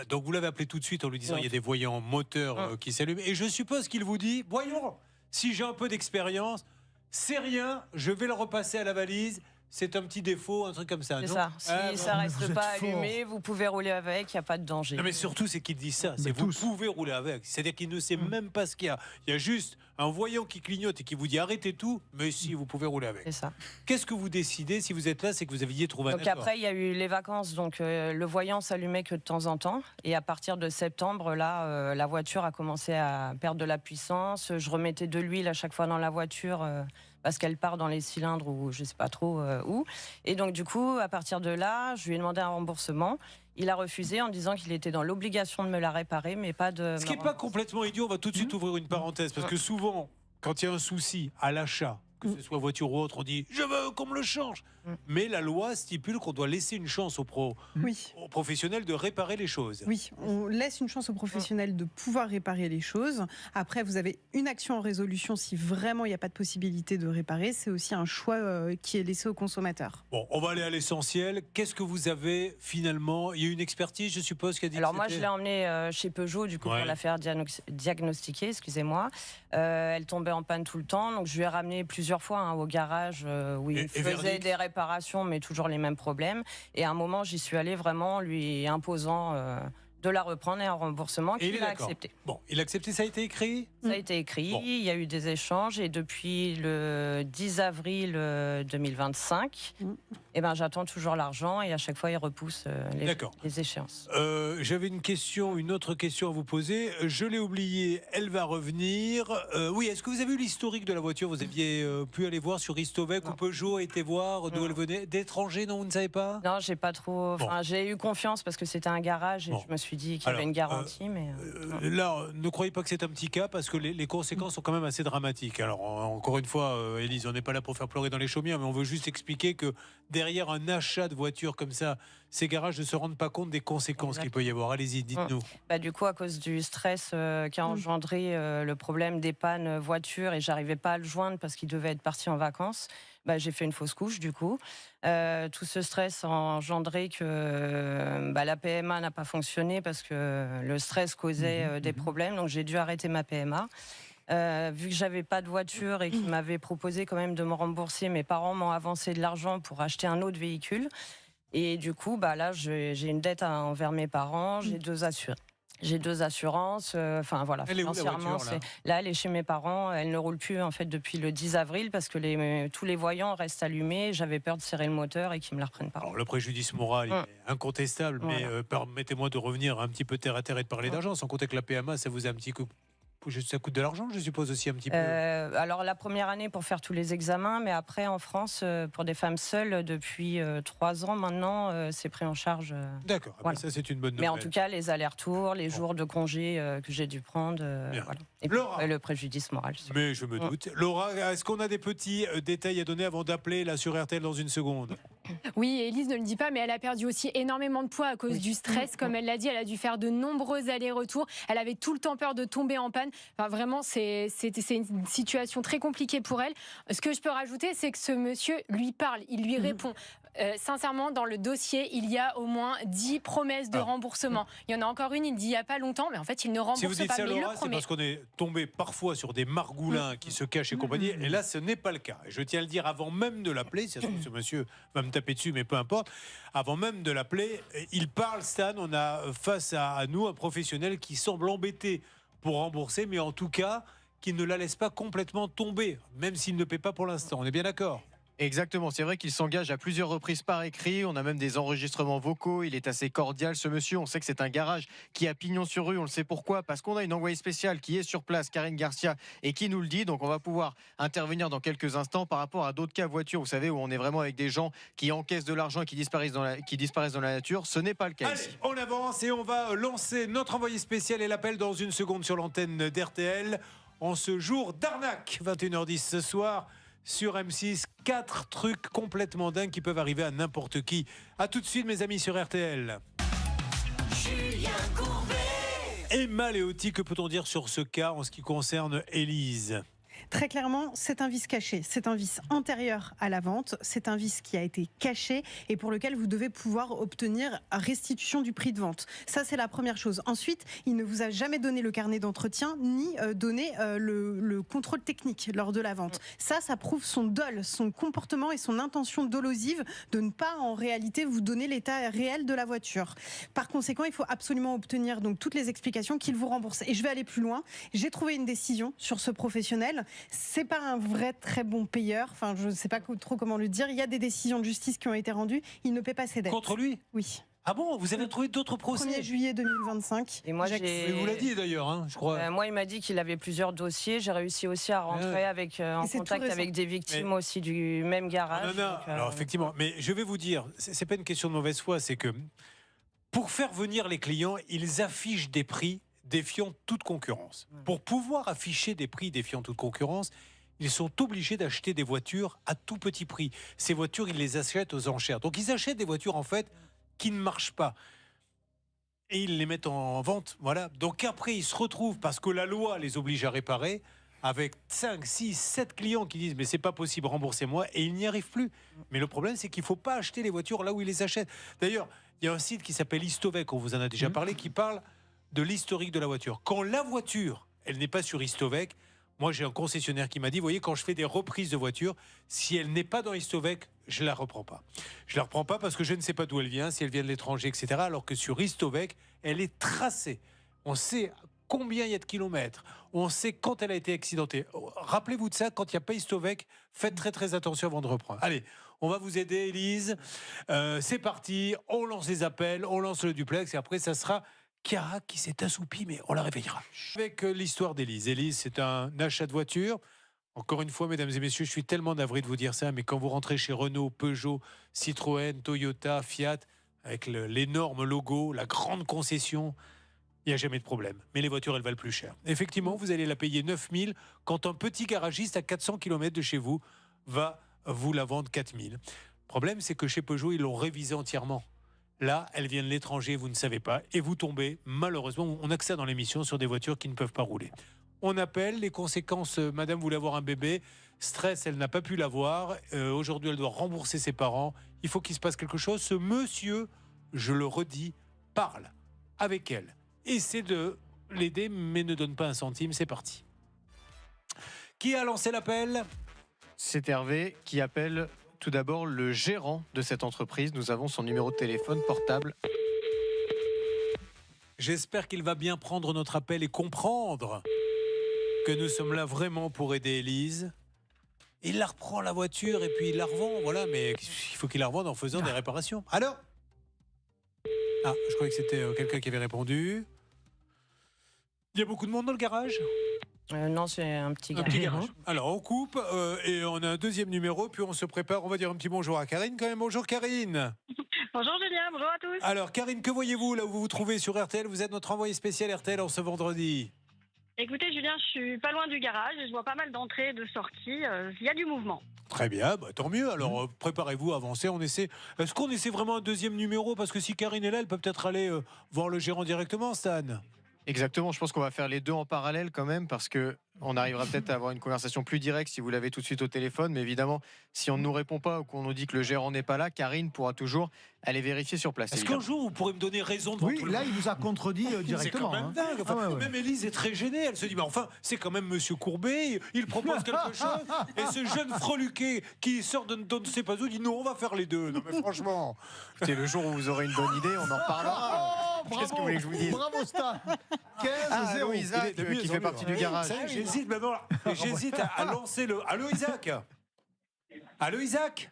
Donc vous l'avez appelé tout de suite en lui disant il y a des voyants moteurs qui s'allument. Et je suppose qu'il vous dit, voyons, si j'ai un peu d'expérience, c'est rien, je vais le repasser à la valise. C'est un petit défaut, un truc comme ça. C'est non? ça. Si ça reste pas allumé, vous pouvez rouler avec, il n'y a pas de danger. Non, mais surtout, c'est qu'il dit ça. C'est vous pouvez rouler avec. C'est-à-dire qu'il ne sait même pas ce qu'il y a. Il y a juste un voyant qui clignote et qui vous dit arrêtez tout. Mais si, vous pouvez rouler avec. C'est ça. Qu'est-ce que vous décidez si vous êtes là? C'est que vous aviez trouvé un accord. Donc après, il y a eu les vacances. Donc le voyant s'allumait que de temps en temps. Et à partir de septembre, là, la voiture a commencé à perdre de la puissance. Je remettais de l'huile à chaque fois dans la voiture. Parce qu'elle part dans les cylindres ou je ne sais pas trop où. Et donc, du coup, à partir de là, je lui ai demandé un remboursement. Il a refusé en disant qu'il était dans l'obligation de me la réparer, mais pas de... Ce qui n'est pas complètement idiot, on va tout de suite ouvrir une parenthèse. Parce que souvent, quand il y a un souci à l'achat, que ce soit voiture ou autre, on dit « je veux qu'on me le change ». Mais la loi stipule qu'on doit laisser une chance aux professionnels de réparer les choses. Oui, on laisse une chance aux professionnels de pouvoir réparer les choses. Après, vous avez une action en résolution si vraiment il n'y a pas de possibilité de réparer. C'est aussi un choix qui est laissé aux consommateurs. Bon, on va aller à l'essentiel. Qu'est-ce que vous avez finalement? Il y a eu une expertise, je suppose, qui a dit Alors que moi, je l'ai emmenée chez Peugeot, du coup, pour la faire diagnostiquer, excusez-moi. Elle tombait en panne tout le temps, donc je lui ai ramené plusieurs fois au garage où il faisait des réparations, mais toujours les mêmes problèmes. Et à un moment, j'y suis allée vraiment lui imposant de la reprendre et un remboursement qu'il a accepté. Bon, il a accepté, ça a été écrit? Ça a été écrit, il y a eu des échanges et depuis le 10 avril 2025, eh ben, j'attends toujours l'argent et à chaque fois, il repousse les échéances. J'avais une autre question à vous poser. Je l'ai oubliée, elle va revenir. Oui, est-ce que vous avez eu l'historique de la voiture? Vous aviez pu aller voir sur Istovec ou Peugeot, été voir d'où elle venait? D'étrangers, non, vous ne savez pas? Non, j'ai pas trop... Enfin, j'ai eu confiance parce que c'était un garage et je me suis dit qu'il y avait une garantie. Mais là, ne croyez pas que c'est un petit cas parce que les conséquences sont quand même assez dramatiques. Alors, encore une fois, Élise, on n'est pas là pour faire pleurer dans les chaumières, mais on veut juste expliquer que derrière un achat de voiture comme ça, ces garages ne se rendent pas compte des conséquences qu'il peut y avoir. Allez-y, dites-nous. Du coup, à cause du stress qui a engendré le problème des pannes voitures et j'arrivais pas à le joindre parce qu'il devait être parti en vacances, j'ai fait une fausse couche du coup. Tout ce stress a engendré que la PMA n'a pas fonctionné parce que le stress causait des problèmes. Donc j'ai dû arrêter ma PMA. Vu que j'avais pas de voiture et qu'ils m'avaient proposé quand même de me rembourser, mes parents m'ont avancé de l'argent pour acheter un autre véhicule. Et du coup, là, j'ai une dette envers mes parents, j'ai deux assurances. J'ai deux assurances, voilà, elle est où, financièrement, la voiture, là, elle est chez mes parents. Elle ne roule plus en fait depuis le 10 avril parce que tous les voyants restent allumés. J'avais peur de serrer le moteur et qu'ils me la reprennent pas. Alors, le préjudice moral est incontestable, mais permettez-moi de revenir un petit peu terre à terre et de parler d'argent, sans compter que la PMA, ça vous a un petit coup. Ça coûte de l'argent, je suppose aussi un petit peu. Alors la première année pour faire tous les examens, mais après en France, pour des femmes seules, depuis 3 ans maintenant, c'est pris en charge. D'accord, voilà. Ça c'est une bonne nouvelle. Mais en tout cas, les allers-retours, les jours de congé que j'ai dû prendre, voilà. Et puis, le préjudice moral. Mais je me doute. Laura, est-ce qu'on a des petits détails à donner avant d'appeler là sur RTL dans une seconde? Oui, Élise ne le dit pas, mais elle a perdu aussi énormément de poids à cause du stress. Comme elle l'a dit, elle a dû faire de nombreux allers-retours. Elle avait tout le temps peur de tomber en panne. Enfin, vraiment, c'est une situation très compliquée pour elle. Ce que je peux rajouter, c'est que ce monsieur lui parle, il lui répond. sincèrement, dans le dossier, il y a au moins 10 promesses de remboursement. Il y en a encore une, il dit il n'y a pas longtemps, mais en fait, il ne rembourse si vous dites pas. ça, Mais il le Laura, c'est promet. parce qu'on est tombé parfois sur des margoulins qui se cachent et compagnie. Et là, ce n'est pas le cas. Et je tiens à le dire avant même de l'appeler. Si ce monsieur va me taper dessus, mais peu importe. Avant même de l'appeler, il parle, Stan. On a face à nous un professionnel qui semble embêté pour rembourser, mais en tout cas, qui ne la laisse pas complètement tomber, même s'il ne paie pas pour l'instant. On est bien d'accord ? Exactement, c'est vrai qu'il s'engage à plusieurs reprises par écrit, on a même des enregistrements vocaux, il est assez cordial ce monsieur, on sait que c'est un garage qui a pignon sur rue, on le sait pourquoi, parce qu'on a une envoyée spéciale qui est sur place, Karine Garcia, et qui nous le dit, donc on va pouvoir intervenir dans quelques instants par rapport à d'autres cas voitures, vous savez, où on est vraiment avec des gens qui encaissent de l'argent et qui disparaissent dans la nature, ce n'est pas le cas Allez, ici. on avance et on va lancer notre envoyé spécial et l'appel dans une seconde sur l'antenne d'RTL, en ce jour d'arnaque, 21h10 ce soir. Sur M6, 4 trucs complètement dingues qui peuvent arriver à n'importe qui. A tout de suite, mes amis, sur RTL. Julien Courbet. Emma Léoty, que peut-on dire sur ce cas en ce qui concerne Élise ? Très clairement, c'est un vice caché. C'est un vice antérieur à la vente. C'est un vice qui a été caché et pour lequel vous devez pouvoir obtenir restitution du prix de vente. Ça, c'est la première chose. Ensuite, il ne vous a jamais donné le carnet d'entretien ni donné le contrôle technique lors de la vente. Ça prouve son dol, son comportement et son intention dolosive de ne pas en réalité vous donner l'état réel de la voiture. Par conséquent, il faut absolument obtenir donc toutes les explications qu'il vous rembourse. Et je vais aller plus loin. J'ai trouvé une décision sur ce professionnel. C'est pas un vrai très bon payeur. Enfin, je ne sais pas trop comment le dire. Il y a des décisions de justice qui ont été rendues. Il ne paie pas ses dettes. Contre lui ? Oui. Ah bon, vous avez trouvé d'autres procès ? 1er juillet 2025. Et moi, Il vous l'a dit d'ailleurs, hein, je crois. Moi, il m'a dit qu'il avait plusieurs dossiers. J'ai réussi aussi à rentrer en contact avec des victimes aussi du même garage. Non. Alors effectivement, mais je vais vous dire, c'est pas une question de mauvaise foi, c'est que pour faire venir les clients, ils affichent des prix défiant toute concurrence. Pour pouvoir afficher des prix défiant toute concurrence, ils sont obligés d'acheter des voitures à tout petit prix. Ces voitures, ils les achètent aux enchères. Donc ils achètent des voitures en fait qui ne marchent pas. Et ils les mettent en vente. Voilà. Donc après, ils se retrouvent, parce que la loi les oblige à réparer, avec 5, 6, 7 clients qui disent « mais c'est pas possible, remboursez-moi » et ils n'y arrivent plus. Mais le problème, c'est qu'il ne faut pas acheter les voitures là où ils les achètent. D'ailleurs, il y a un site qui s'appelle Istovec, on vous en a déjà parlé, qui parle de l'historique de la voiture. Quand la voiture, elle n'est pas sur Istovec, moi j'ai un concessionnaire qui m'a dit, vous voyez, quand je fais des reprises de voitures, si elle n'est pas dans Istovec, je la reprends pas. Je la reprends pas parce que je ne sais pas d'où elle vient, si elle vient de l'étranger, etc. Alors que sur Istovec, elle est tracée. On sait combien il y a de kilomètres. On sait quand elle a été accidentée. Rappelez-vous de ça, quand il n'y a pas Istovec, faites très très attention avant de reprendre. Allez, on va vous aider, Élise. C'est parti, on lance les appels, on lance le duplex et après ça sera Chiara qui s'est assoupie, mais on la réveillera. Avec l'histoire d'Élise. Élise, c'est un achat de voiture. Encore une fois, mesdames et messieurs, je suis tellement navré de vous dire ça, mais quand vous rentrez chez Renault, Peugeot, Citroën, Toyota, Fiat, avec l'énorme logo, la grande concession, il n'y a jamais de problème. Mais les voitures, elles valent plus cher. Effectivement, vous allez la payer 9 000 quand un petit garagiste à 400 km de chez vous va vous la vendre 4 000. Le problème, c'est que chez Peugeot, ils l'ont révisée entièrement. Là, elle vient de l'étranger, vous ne savez pas, et vous tombez, malheureusement, on a que ça dans l'émission, sur des voitures qui ne peuvent pas rouler. On appelle, les conséquences, madame voulait avoir un bébé, stress, elle n'a pas pu l'avoir, aujourd'hui elle doit rembourser ses parents, il faut qu'il se passe quelque chose. Ce monsieur, je le redis, parle avec elle, essaie de l'aider, mais ne donne pas un centime, c'est parti. Qui a lancé l'appel ? C'est Hervé qui appelle tout d'abord le gérant de cette entreprise. Nous avons son numéro de téléphone portable. J'espère qu'il va bien prendre notre appel et comprendre que nous sommes là vraiment pour aider Élise. Il la reprend la voiture et puis il la revend, voilà, mais il faut qu'il la revende en faisant des réparations. Alors ? Ah, je croyais que c'était quelqu'un qui avait répondu. Il y a beaucoup de monde dans le garage ? Non, c'est un petit garage. Un petit garage. Alors, on coupe et on a un deuxième numéro, puis on se prépare. On va dire un petit bonjour à Karine quand même. Bonjour Karine. Bonjour Julien, bonjour à tous. Alors Karine, que voyez-vous là où vous vous trouvez sur RTL ? Vous êtes notre envoyé spécial RTL en ce vendredi. Écoutez Julien, je suis pas loin du garage et je vois pas mal d'entrées et de sorties. Il y a du mouvement. Très bien, bah, tant mieux. Alors préparez-vous, avancez, on essaie. Est-ce qu'on essaie vraiment un deuxième numéro ? Parce que si Karine est là, elle peut peut-être aller voir le gérant directement, Stan. Exactement, je pense qu'on va faire les deux en parallèle quand même, parce que On arrivera peut-être à avoir une conversation plus directe si vous l'avez tout de suite au téléphone. Mais évidemment, si on ne nous répond pas ou qu'on nous dit que le gérant n'est pas là, Karine pourra toujours aller vérifier sur place. Est-ce qu'un jour, vous pourrez me donner raison devant tout le là, monde? il vous a contredit directement. C'est quand même dingue. Enfin, même Élise est très gênée. Elle se dit, mais enfin, c'est quand même Monsieur Courbet. Il propose quelque chose. Et ce jeune freluquet qui sort de ne sait pas où dit, non, on va faire les deux. Non, mais franchement. Écoutez, le jour où vous aurez une bonne idée, on en reparlera. Qu'est-ce que vous voulez que je vous dise? Bravo, Stan. 15-0. Isaac, qui fait partie du garage. J'hésite maintenant. J'hésite à lancer le. Allô, Isaac? Allô, Isaac?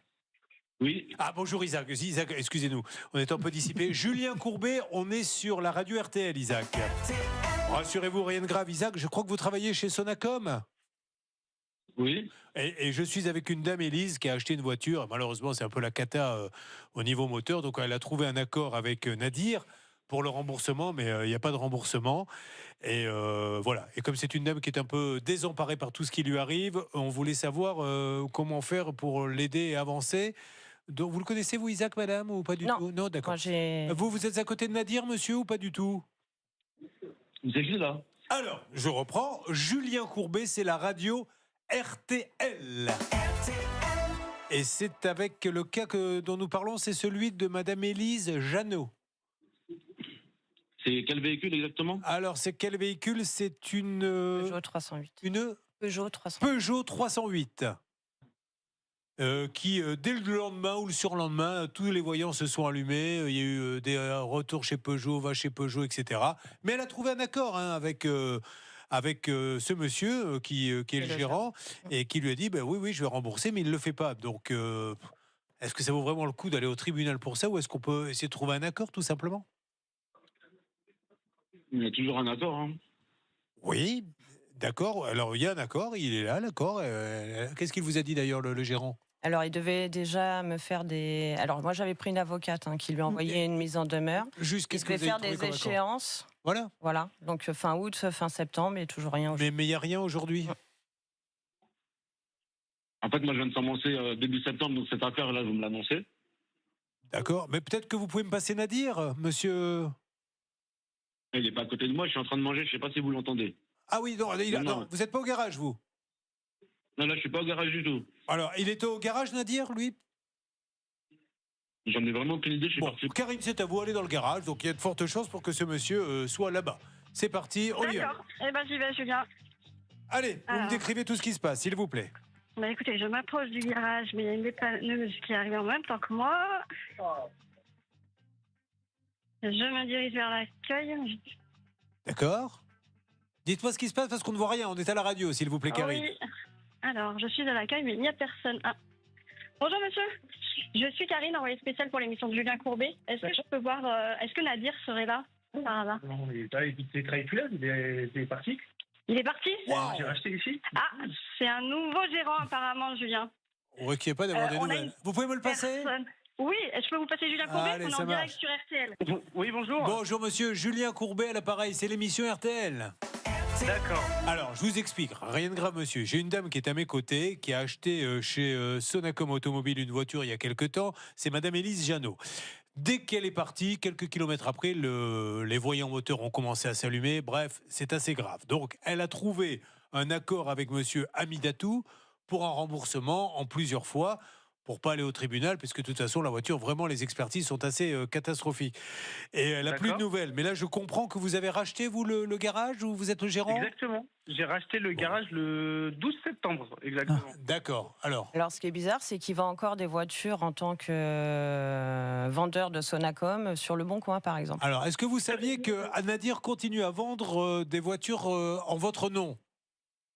Oui. Ah, bonjour Isaac. Isaac, excusez-nous, on est un peu dissipé. Julien Courbet, on est sur la radio RTL, Isaac. Rassurez-vous, rien de grave, Isaac. Je crois que vous travaillez chez Sonacom. Oui. Et je suis avec une dame, Élise, qui a acheté une voiture. Malheureusement, c'est un peu la cata au niveau moteur. Donc, elle a trouvé un accord avec Nadir pour le remboursement, mais il n'y a pas de remboursement. Et voilà. Et comme c'est une dame qui est un peu désemparée par tout ce qui lui arrive, on voulait savoir comment faire pour l'aider et avancer. Donc, vous le connaissez, vous, Isaac, madame, ou pas du tout? Non, d'accord. Vous êtes à côté de Nadir, monsieur, ou pas du tout? Vous êtes là. Alors, je reprends. Julien Courbet, c'est la radio RTL. Et c'est avec le cas dont nous parlons, c'est celui de madame Élise Janot. C'est quel véhicule exactement? Alors, c'est quel véhicule? C'est une... Peugeot 308. Une Peugeot 308. Peugeot 308. Qui, dès le lendemain ou le surlendemain, tous les voyants se sont allumés. Il y a eu des retours chez Peugeot, va chez Peugeot, etc. Mais elle a trouvé un accord avec ce monsieur qui est le gérant et qui lui a dit oui, je vais rembourser, mais il ne le fait pas. Donc, est-ce que ça vaut vraiment le coup d'aller au tribunal pour ça ou est-ce qu'on peut essayer de trouver un accord tout simplement? Il y a toujours un accord. Hein. Oui, d'accord. Alors, il y a un accord, il est là, l'accord. Qu'est-ce qu'il vous a dit d'ailleurs, le gérant? Alors, il devait déjà me faire des... Alors, moi, j'avais pris une avocate qui lui a envoyé une mise en demeure. Juste, qu'est-ce que il vous devait avez faire trouvé des comme échéances. Voilà. Voilà. Donc, fin août, fin septembre, et toujours rien aujourd'hui. Mais il n'y a rien aujourd'hui? En fait, moi, je viens de commencer début septembre, donc cette affaire-là, vous me l'annoncez. D'accord. Mais peut-être que vous pouvez me passer Nadir, monsieur... Il n'est pas à côté de moi, je suis en train de manger, je ne sais pas si vous l'entendez. Ah oui, non, non, vous n'êtes pas au garage, vous? Non, là, je ne suis pas au garage du tout. Alors, il était au garage, Nadir, lui? J'en ai vraiment aucune idée, je suis parti. Karine, c'est à vous, allez dans le garage, donc il y a de fortes chances pour que ce monsieur soit là-bas. C'est parti, on y va. D'accord, eh ben j'y vais, Julien. Allez, vous me décrivez tout ce qui se passe, s'il vous plaît. Bah écoutez, je m'approche du garage, mais il y a une dépanneuse qui est arrivée en même temps que moi. Je me dirige vers l'accueil. D'accord. Dites-moi ce qui se passe parce qu'on ne voit rien. On est à la radio, s'il vous plaît, Karine. Oui. Alors, je suis à l'accueil, mais il n'y a personne. Ah. Bonjour, monsieur. Je suis Karine, envoyée spéciale pour l'émission de Julien Courbet. Est-ce que je peux voir... est-ce que Nadir serait là par hasard? Non, il travaille plus là, il est parti. Il est parti? Wow. J'ai racheté ici. Ah, c'est un nouveau gérant, apparemment, Julien. On ne requiert pas d'avoir des nouvelles. Vous pouvez me le passer? Oui, je peux vous passer Julien Courbet? Allez, on est ça en direct marche. sur RTL. Oui, bonjour. Bonjour, monsieur. Julien Courbet à l'appareil. C'est l'émission RTL. D'accord. Alors, je vous explique. Rien de grave, monsieur. J'ai une dame qui est à mes côtés, qui a acheté chez Sonacom Automobile une voiture il y a quelque temps. C'est madame Élise Janot. Dès qu'elle est partie, quelques kilomètres après, les voyants moteurs ont commencé à s'allumer. Bref, c'est assez grave. Donc, elle a trouvé un accord avec monsieur Amidatou pour un remboursement en plusieurs fois, pour pas aller au tribunal, puisque de toute façon, la voiture, vraiment, les expertises sont assez catastrophiques. Et elle n'a plus de nouvelles. Mais là, je comprends que vous avez racheté, vous, le garage, ou vous êtes le gérant? Exactement. J'ai racheté le garage le 12 septembre, exactement. D'accord. Alors, ce qui est bizarre, c'est qu'il vend encore des voitures en tant que vendeur de Sonacom sur Le Bon Coin, par exemple. Alors, est-ce que vous saviez que Nadir continue à vendre des voitures en votre nom?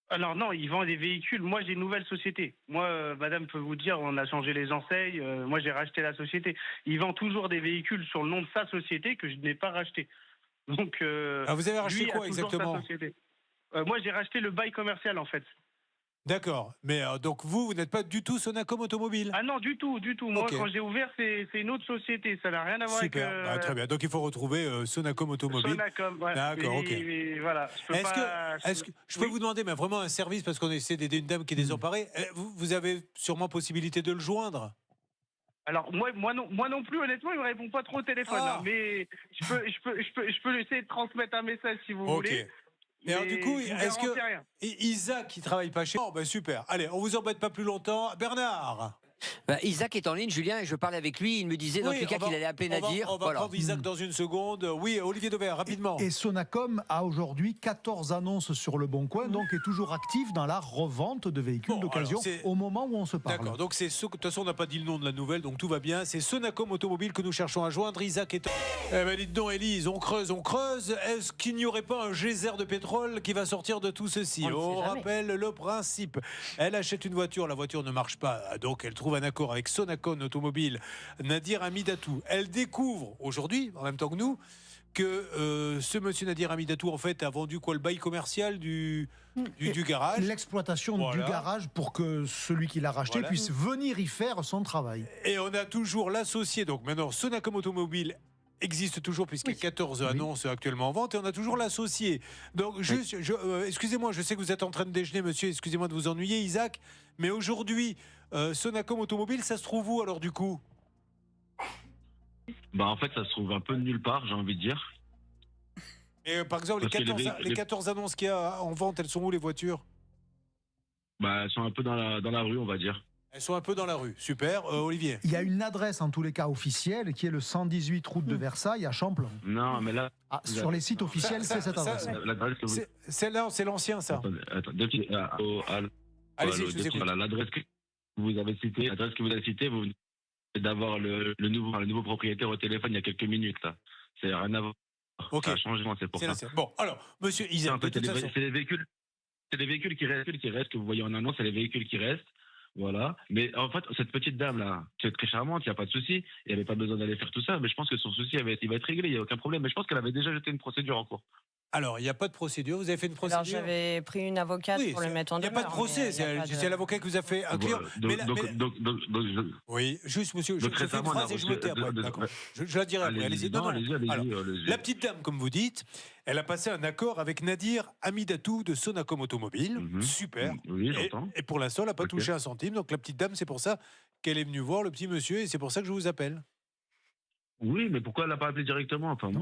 Alors non, il vend des véhicules. Moi, j'ai une nouvelle société. Moi, madame peut vous dire, on a changé les enseignes. Moi, j'ai racheté la société. Il vend toujours des véhicules sur le nom de sa société que je n'ai pas racheté. Donc, vous avez racheté quoi exactement? Moi, j'ai racheté le bail commercial, en fait. D'accord. Mais donc, vous n'êtes pas du tout Sonacom Automobile? Ah non, du tout, du tout. Moi, quand j'ai ouvert, c'est une autre société. Ça n'a rien à voir avec... Super, très bien. Donc, il faut retrouver Sonacom Automobile. Sonacom, ouais. D'accord, ok. Voilà. Est-ce que je peux vous demander vraiment un service, parce qu'on essaie d'aider une dame qui est désemparée. Vous avez sûrement possibilité de le joindre? Alors, moi non plus, honnêtement, il ne me répond pas trop au téléphone. Hein, mais je peux essayer de transmettre un message si vous voulez. Et alors, du coup, je vous est-ce que garantis rien. Isaac, il travaille pas chez... Oh, ben super. Allez, on vous embête pas plus longtemps. Bernard. Isaac est en ligne, Julien, et je parlais avec lui. Il me disait dans tous les cas qu'il allait appeler Nadir. On va prendre Isaac dans une seconde. Oui, Olivier Dauvert, rapidement. Et Sonacom a aujourd'hui 14 annonces sur le Bon Coin, donc est toujours actif dans la revente de véhicules d'occasion au moment où on se parle. D'accord, donc de toute façon, on n'a pas dit le nom de la nouvelle, donc tout va bien. C'est Sonacom Automobile que nous cherchons à joindre. Isaac est... Eh ben dites donc, Élise, on creuse. Est-ce qu'il n'y aurait pas un geyser de pétrole qui va sortir de tout ceci? On rappelle le principe. Elle achète une voiture, la voiture ne marche pas, donc elle trouve un accord avec Sonacom Automobile, Nadir Amidatou. Elle découvre aujourd'hui, en même temps que nous, que ce monsieur Nadir Amidatou, en fait, a vendu quoi, le bail commercial du garage. L'exploitation du garage pour que celui qui l'a racheté puisse venir y faire son travail. Et on a toujours l'associé, donc maintenant Sonacom Automobile existe toujours puisqu'il y a 14 annonces actuellement en vente et on a toujours l'associé. Donc juste, excusez-moi, je sais que vous êtes en train de déjeuner, monsieur, excusez-moi de vous ennuyer, Isaac, mais aujourd'hui, Sonacom Automobile, ça se trouve où alors du coup? Bah en fait, ça se trouve un peu de nulle part, j'ai envie de dire. Et par exemple, les 14 annonces qu'il y a en vente, elles sont où les voitures? Bah elles sont un peu dans la rue, on va dire. Elles sont un peu dans la rue. Super. Olivier. Il y a une adresse, en tous les cas officielle, qui est le 118 route de Versailles à Champlain. Non, mais là... sur les sites officiels, c'est cette adresse. Celle-là, c'est l'ancien, ça. Attendez, l'adresse que vous avez citée, vous venez d'avoir le nouveau propriétaire au téléphone il y a quelques minutes, là. C'est rien à voir. Ok. Ça a changé, c'est pour ça. Bon, alors, monsieur Isaac, c'est les véhicules qui restent, que vous voyez en annonce, c'est les véhicules qui restent. Voilà. Mais en fait, cette petite dame-là, qui est très charmante, il n'y a pas de souci. Il n'y avait pas besoin d'aller faire tout ça. Mais je pense que son souci, il va être réglé. Il n'y a aucun problème. Mais je pense qu'elle avait déjà jeté une procédure en cours. Alors, il n'y a pas de procédure. Vous avez fait une procédure? Alors, j'avais pris une avocate pour le mettre en demeure. Il n'y a pas de procès. C'est l'avocat que vous a fait un client. Oui, juste, monsieur, je fais une phrase et je me tais après. D'accord. Je la dirai après. Allez-y. La petite dame, comme vous dites, elle a passé un accord avec Nadir Amidatou de Sonacom Automobile. Super. Oui, j'entends. Et pour l'instant, elle n'a pas touché un centime. Donc, la petite dame, c'est pour ça qu'elle est venue voir le petit monsieur et c'est pour ça que je vous appelle. Oui, mais pourquoi elle l'a pas appelé directement? Enfin, je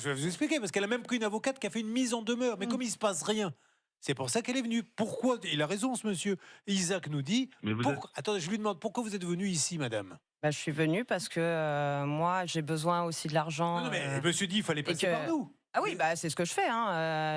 vais vous expliquer, parce qu'elle a même pris une avocate qui a fait une mise en demeure. Mais comme il ne se passe rien, c'est pour ça qu'elle est venue. Pourquoi? Il a raison, ce monsieur. Isaac nous dit... Attendez, je lui demande, pourquoi vous êtes venue ici, madame? Je suis venue parce que moi, j'ai besoin aussi de l'argent. Non, mais monsieur dit, il fallait passer par nous. Ah oui, c'est ce que je fais.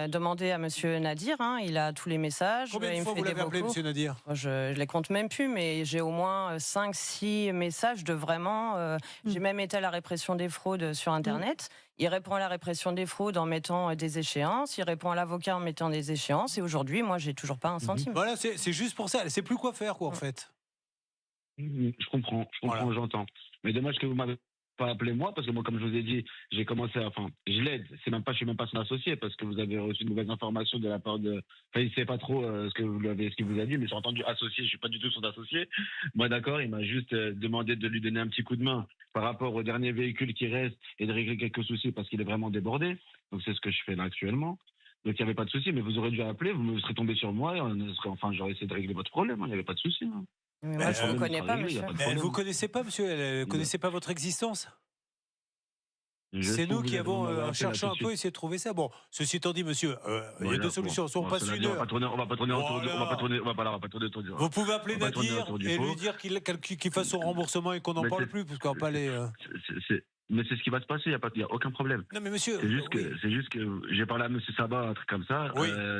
Demandez à monsieur Nadir, il a tous les messages. Combien de fois vous l'avez appelé, monsieur Nadir? Je les compte même plus, mais j'ai au moins 5-6 messages de vraiment... J'ai même été à la répression des fraudes sur Internet. Il répond à la répression des fraudes en mettant des échéances. Il répond à l'avocat en mettant des échéances. Et aujourd'hui, moi, j'ai toujours pas un centime. Voilà, c'est juste pour ça. Elle sait plus quoi faire, quoi, en fait. Je comprends, j'entends. Mais dommage que vous m'avez pas appelé moi, parce que moi, comme je vous ai dit, j'ai commencé à... Enfin, je l'aide. Je suis même pas son associé, parce que vous avez reçu de nouvelles informations de la part de... Enfin, il sait pas trop ce qu'il vous a dit, mais j'ai entendu associé. Je suis pas du tout son associé. Moi, d'accord, il m'a juste demandé de lui donner un petit coup de main par rapport au dernier véhicule qui reste et de régler quelques soucis, parce qu'il est vraiment débordé. Donc, c'est ce que je fais là actuellement. Donc, il n'y avait pas de souci, mais vous aurez dû appeler, vous me serez tombé sur moi, et j'aurais essayé de régler votre problème. Il n'y avait pas de souci. Mais moi, je ne vous connais pas, monsieur. Elle ne vous connaissait pas, monsieur? Elle ne connaissait pas votre existence? C'est nous qui avons cherché un peu, essayé de trouver ça. Bon, ceci étant dit, monsieur, il y a deux solutions. Soit on passe une heure. On va pas tourner autour du... Vous pouvez appeler Nadir et lui dire qu'il fasse son remboursement et qu'on n'en parle plus, parce qu'on va pas aller... Mais c'est ce qui va se passer, il n'y a aucun problème. Non, mais monsieur... C'est juste que j'ai parlé à monsieur Sabat, un truc comme ça.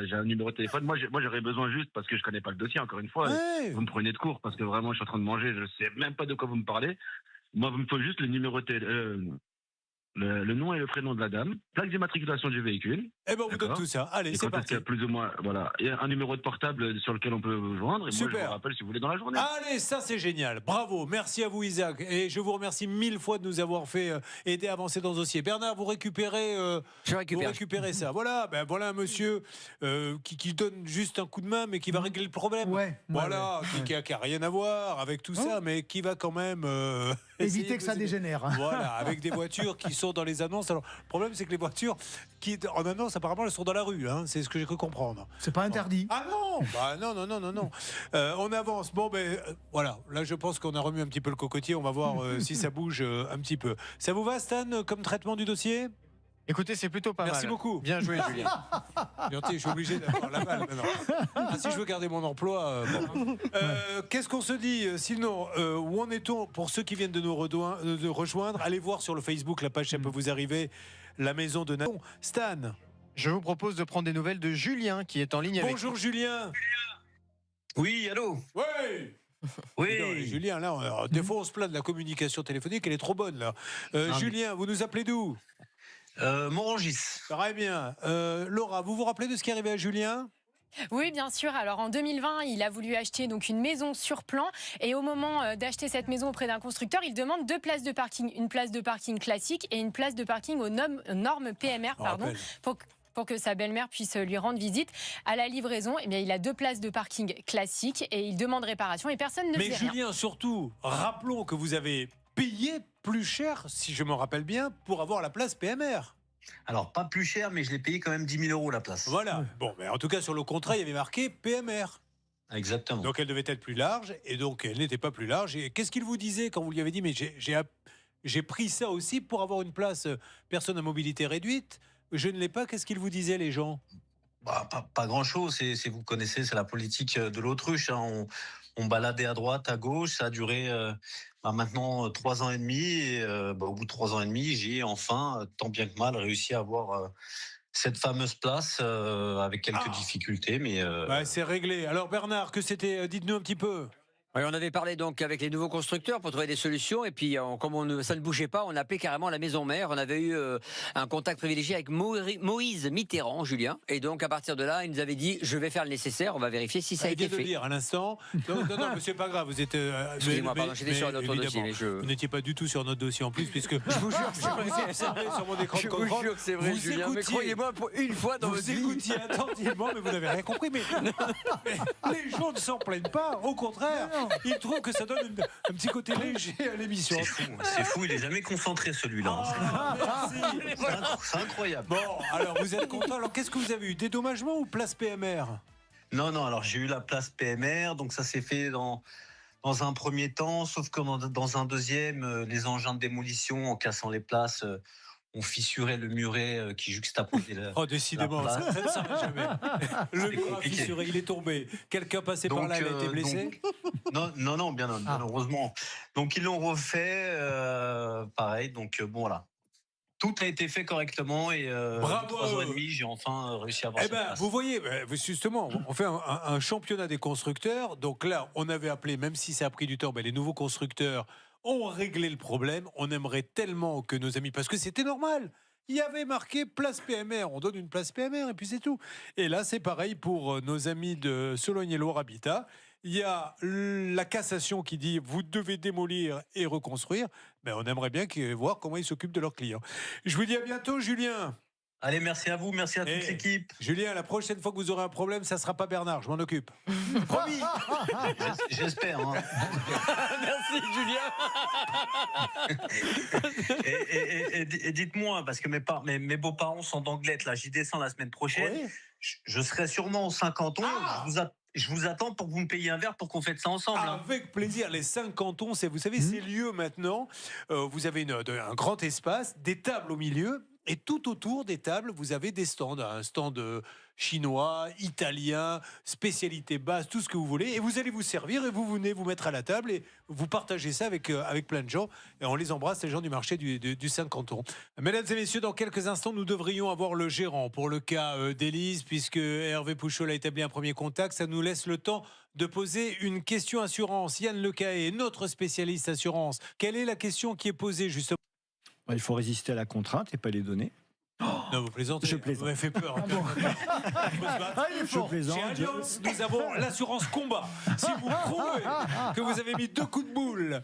J'ai un numéro de téléphone. Moi, j'aurais besoin juste, parce que je connais pas le dossier, encore une fois. Vous me prenez de court, parce que vraiment, je suis en train de manger, je sais même pas de quoi vous me parlez. Moi, vous me faut juste le numéro de téléphone... Le nom et le prénom de la dame, plaque d'immatriculation du véhicule. Eh ben, on vous donne tout ça. Allez, c'est parti. Plus ou moins, voilà. Et un numéro de portable sur lequel on peut vous joindre. Et super. Moi, je vous rappelle si vous voulez dans la journée. Allez, ça c'est génial. Bravo. Merci à vous, Isaac. Et je vous remercie 1000 fois de nous avoir fait aider à avancer dans ce dossier. Bernard, vous récupérez, vous récupérez ça. Voilà, voilà un monsieur qui donne juste un coup de main, mais qui va régler le problème. Voilà, qui a rien à voir avec tout ça, mais qui va quand même éviter que ça dégénère. Voilà, avec des voitures qui sont dans les annonces. Alors, le problème, c'est que les voitures qui en annonce, apparemment, elles sont dans la rue. C'est ce que j'ai cru comprendre. C'est pas interdit. Ah non, non. On avance. Bon, voilà. Là, je pense qu'on a remis un petit peu le cocotier. On va voir si ça bouge un petit peu. Ça vous va, Stan, comme traitement du dossier? Écoutez, c'est plutôt pas mal. Merci beaucoup. Bien joué, Julien. Je suis obligé d'avoir la balle maintenant. Si je veux garder mon emploi. Bon. Qu'est-ce qu'on se dit sinon où en est-on pour ceux qui viennent de nous rejoindre? Allez voir sur le Facebook, la page, ça peut vous arriver. La maison de Nathan. Stan. Je vous propose de prendre des nouvelles de Julien qui est en ligne avec nous. Bonjour Julien. Oui, allô. Oui. Oui. Non, Julien, là, des fois on se plaint de la communication téléphonique, elle est trop bonne là. Julien, vous nous appelez d'où? Morangis. Très bien. Laura, vous vous rappelez de ce qui est arrivé à Julien? Oui, bien sûr. Alors en 2020, il a voulu acheter donc une maison sur plan et au moment d'acheter cette maison auprès d'un constructeur, il demande 2 places de parking, une place de parking classique et une place de parking aux normes PMR, pour que sa belle-mère puisse lui rendre visite. À la livraison, eh bien, il a 2 places de parking classiques et il demande réparation et personne ne fait rien. Mais Julien, surtout, rappelons que vous avez payé plus cher, si je me rappelle bien, pour avoir la place PMR. Alors, pas plus cher, mais je l'ai payé quand même 10 000 € la place. Voilà. Bon, mais en tout cas, sur le contrat, il y avait marqué PMR. Exactement. Donc, elle devait être plus large, et donc, elle n'était pas plus large. Et qu'est-ce qu'il vous disait quand vous lui avez dit, mais j'ai pris ça aussi pour avoir une place personne à mobilité réduite? Je ne l'ai pas. Qu'est-ce qu'ils vous disaient, les gens? Pas grand-chose. Vous connaissez, c'est la politique de l'autruche. Hein. On baladait à droite, à gauche. Ça a duré maintenant 3 ans et demi. Et au bout de 3 ans et demi, j'ai enfin, tant bien que mal, réussi à avoir cette fameuse place avec quelques difficultés. Mais c'est réglé. Alors Bernard, que c'était? Dites-nous un petit peu. Oui, on avait parlé donc avec les nouveaux constructeurs pour trouver des solutions et puis comme ça ne bougeait pas, on appelait carrément la maison mère. On avait eu un contact privilégié avec Moïse Mitterrand, Julien, et donc à partir de là, il nous avait dit je vais faire le nécessaire, on va vérifier si ça a été fait. De dire à l'instant. Non, mais c'est pas grave. Vous êtes. Excusez-moi, pardon, j'étais sur notre dossier. Mais vous n'étiez pas du tout sur notre dossier en plus, puisque je vous jure, j'ai observé sur mon écran de contrôle. Je vous jure que c'est vrai, vous Julien. Mais croyez-moi, pour une fois dans votre vie. Vous écoutiez attentivement, mais vous n'avez rien compris. Mais les gens ne s'en plaignent pas. Au contraire, ils trouvent que ça donne un petit côté léger à l'émission. C'est fou, il est jamais concentré celui-là. Merci. C'est incroyable. Bon, alors vous êtes content. Alors qu'est-ce que vous avez eu? Dédommagement ou place PMR? Non, alors j'ai eu la place PMR, donc ça s'est fait dans un premier temps, sauf que dans un deuxième, les engins de démolition, en cassant les places, ont fissuré le muret qui juxtaposait la décidément, la place. ça ne s'arrête jamais. Le muret a fissuré, il est tombé. Quelqu'un passé par là, il a été blessé? Non, bien heureusement. Donc ils l'ont refait, pareil, donc voilà. Tout a été fait correctement et 3 ans et demi, j'ai enfin réussi à avoir cette place. Vous voyez, justement, on fait un championnat des constructeurs. Donc là, on avait appelé, même si ça a pris du temps, les nouveaux constructeurs ont réglé le problème. On aimerait tellement que nos amis, parce que c'était normal. Il y avait marqué place PMR, on donne une place PMR et puis c'est tout. Et là, c'est pareil pour nos amis de Sologne et Loire Habitat. Il y a la cassation qui dit vous devez démolir et reconstruire. On aimerait bien voir comment ils s'occupent de leurs clients. Je vous dis à bientôt, Julien. Allez, merci à vous, merci à toute l'équipe. Julien, la prochaine fois que vous aurez un problème, ça ne sera pas Bernard, je m'en occupe. Promis. J'espère. Hein. Merci, Julien. et dites-moi, parce que mes beaux-parents sont d'Anglette, là, j'y descends la semaine prochaine. Oui. Je serai sûrement aux 50 ans. Je vous attends pour que vous me payiez un verre pour qu'on fête ça ensemble. Avec plaisir. Les 5 cantons, vous savez, ces lieux maintenant, vous avez un grand espace, des tables au milieu. Et tout autour des tables, vous avez des stands. Un stand chinois, italien, spécialité basse, tout ce que vous voulez. Et vous allez vous servir et vous venez vous mettre à la table et vous partagez ça avec plein de gens. Et on les embrasse, les gens du marché du 5 cantons. Mesdames et messieurs, dans quelques instants, nous devrions avoir le gérant pour le cas d'Élise, puisque Hervé Pouchol a établi un premier contact. Ça nous laisse le temps de poser une question assurance. Yann Lecaët, notre spécialiste assurance. Quelle est la question qui est posée justement? Il faut résister à la contrainte et pas les donner. Non, vous plaisantez. Je plaisante. Vous m'avez fait peur. Je plaisante. Chez Allianz, nous avons l'assurance combat. Si vous prouvez que vous avez mis 2 coups de boule,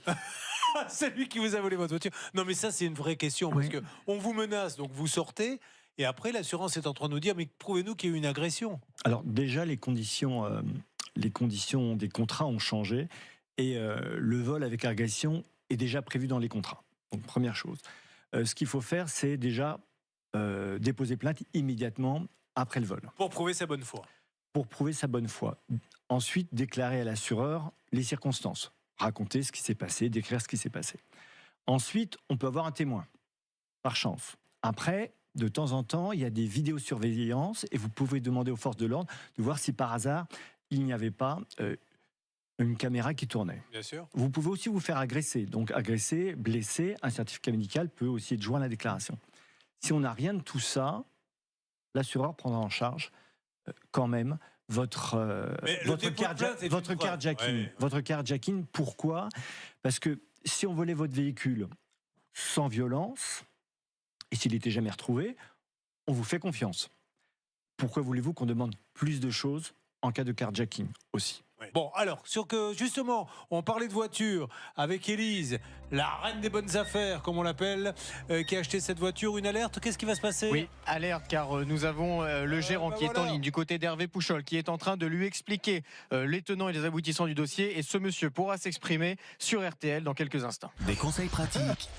c'est lui qui vous a volé votre voiture. Non, mais ça, c'est une vraie question. Parce qu'on vous menace, donc vous sortez. Et après, l'assurance est en train de nous dire, mais prouvez-nous qu'il y a eu une agression. Alors déjà, les conditions des contrats ont changé. Et le vol avec agression est déjà prévu dans les contrats. Donc, première chose. Ce qu'il faut faire, c'est déjà déposer plainte immédiatement après le vol. Pour prouver sa bonne foi. Pour prouver sa bonne foi. Ensuite, déclarer à l'assureur les circonstances. Raconter ce qui s'est passé, décrire ce qui s'est passé. Ensuite, on peut avoir un témoin, par chance. Après, de temps en temps, il y a des vidéosurveillances et vous pouvez demander aux forces de l'ordre de voir si par hasard, il n'y avait pas une caméra qui tournait. Bien sûr. Vous pouvez aussi vous faire agresser. Donc agresser, blesser, un certificat médical peut aussi être joint à la déclaration. Si on n'a rien de tout ça, l'assureur prendra en charge quand même votre carjacking. Ouais. Votre carjacking, pourquoi ? Parce que si on volait votre véhicule sans violence, et s'il n'était jamais retrouvé, on vous fait confiance. Pourquoi voulez-vous qu'on demande plus de choses en cas de carjacking aussi ? Bon, alors, justement, on parlait de voiture avec Élise, la reine des bonnes affaires, comme on l'appelle, qui a acheté cette voiture. Une alerte, qu'est-ce qui va se passer ? Oui, alerte, car nous avons le gérant qui est en ligne du côté d'Hervé Pouchol, qui est en train de lui expliquer les tenants et les aboutissants du dossier. Et ce monsieur pourra s'exprimer sur RTL dans quelques instants. Des conseils pratiques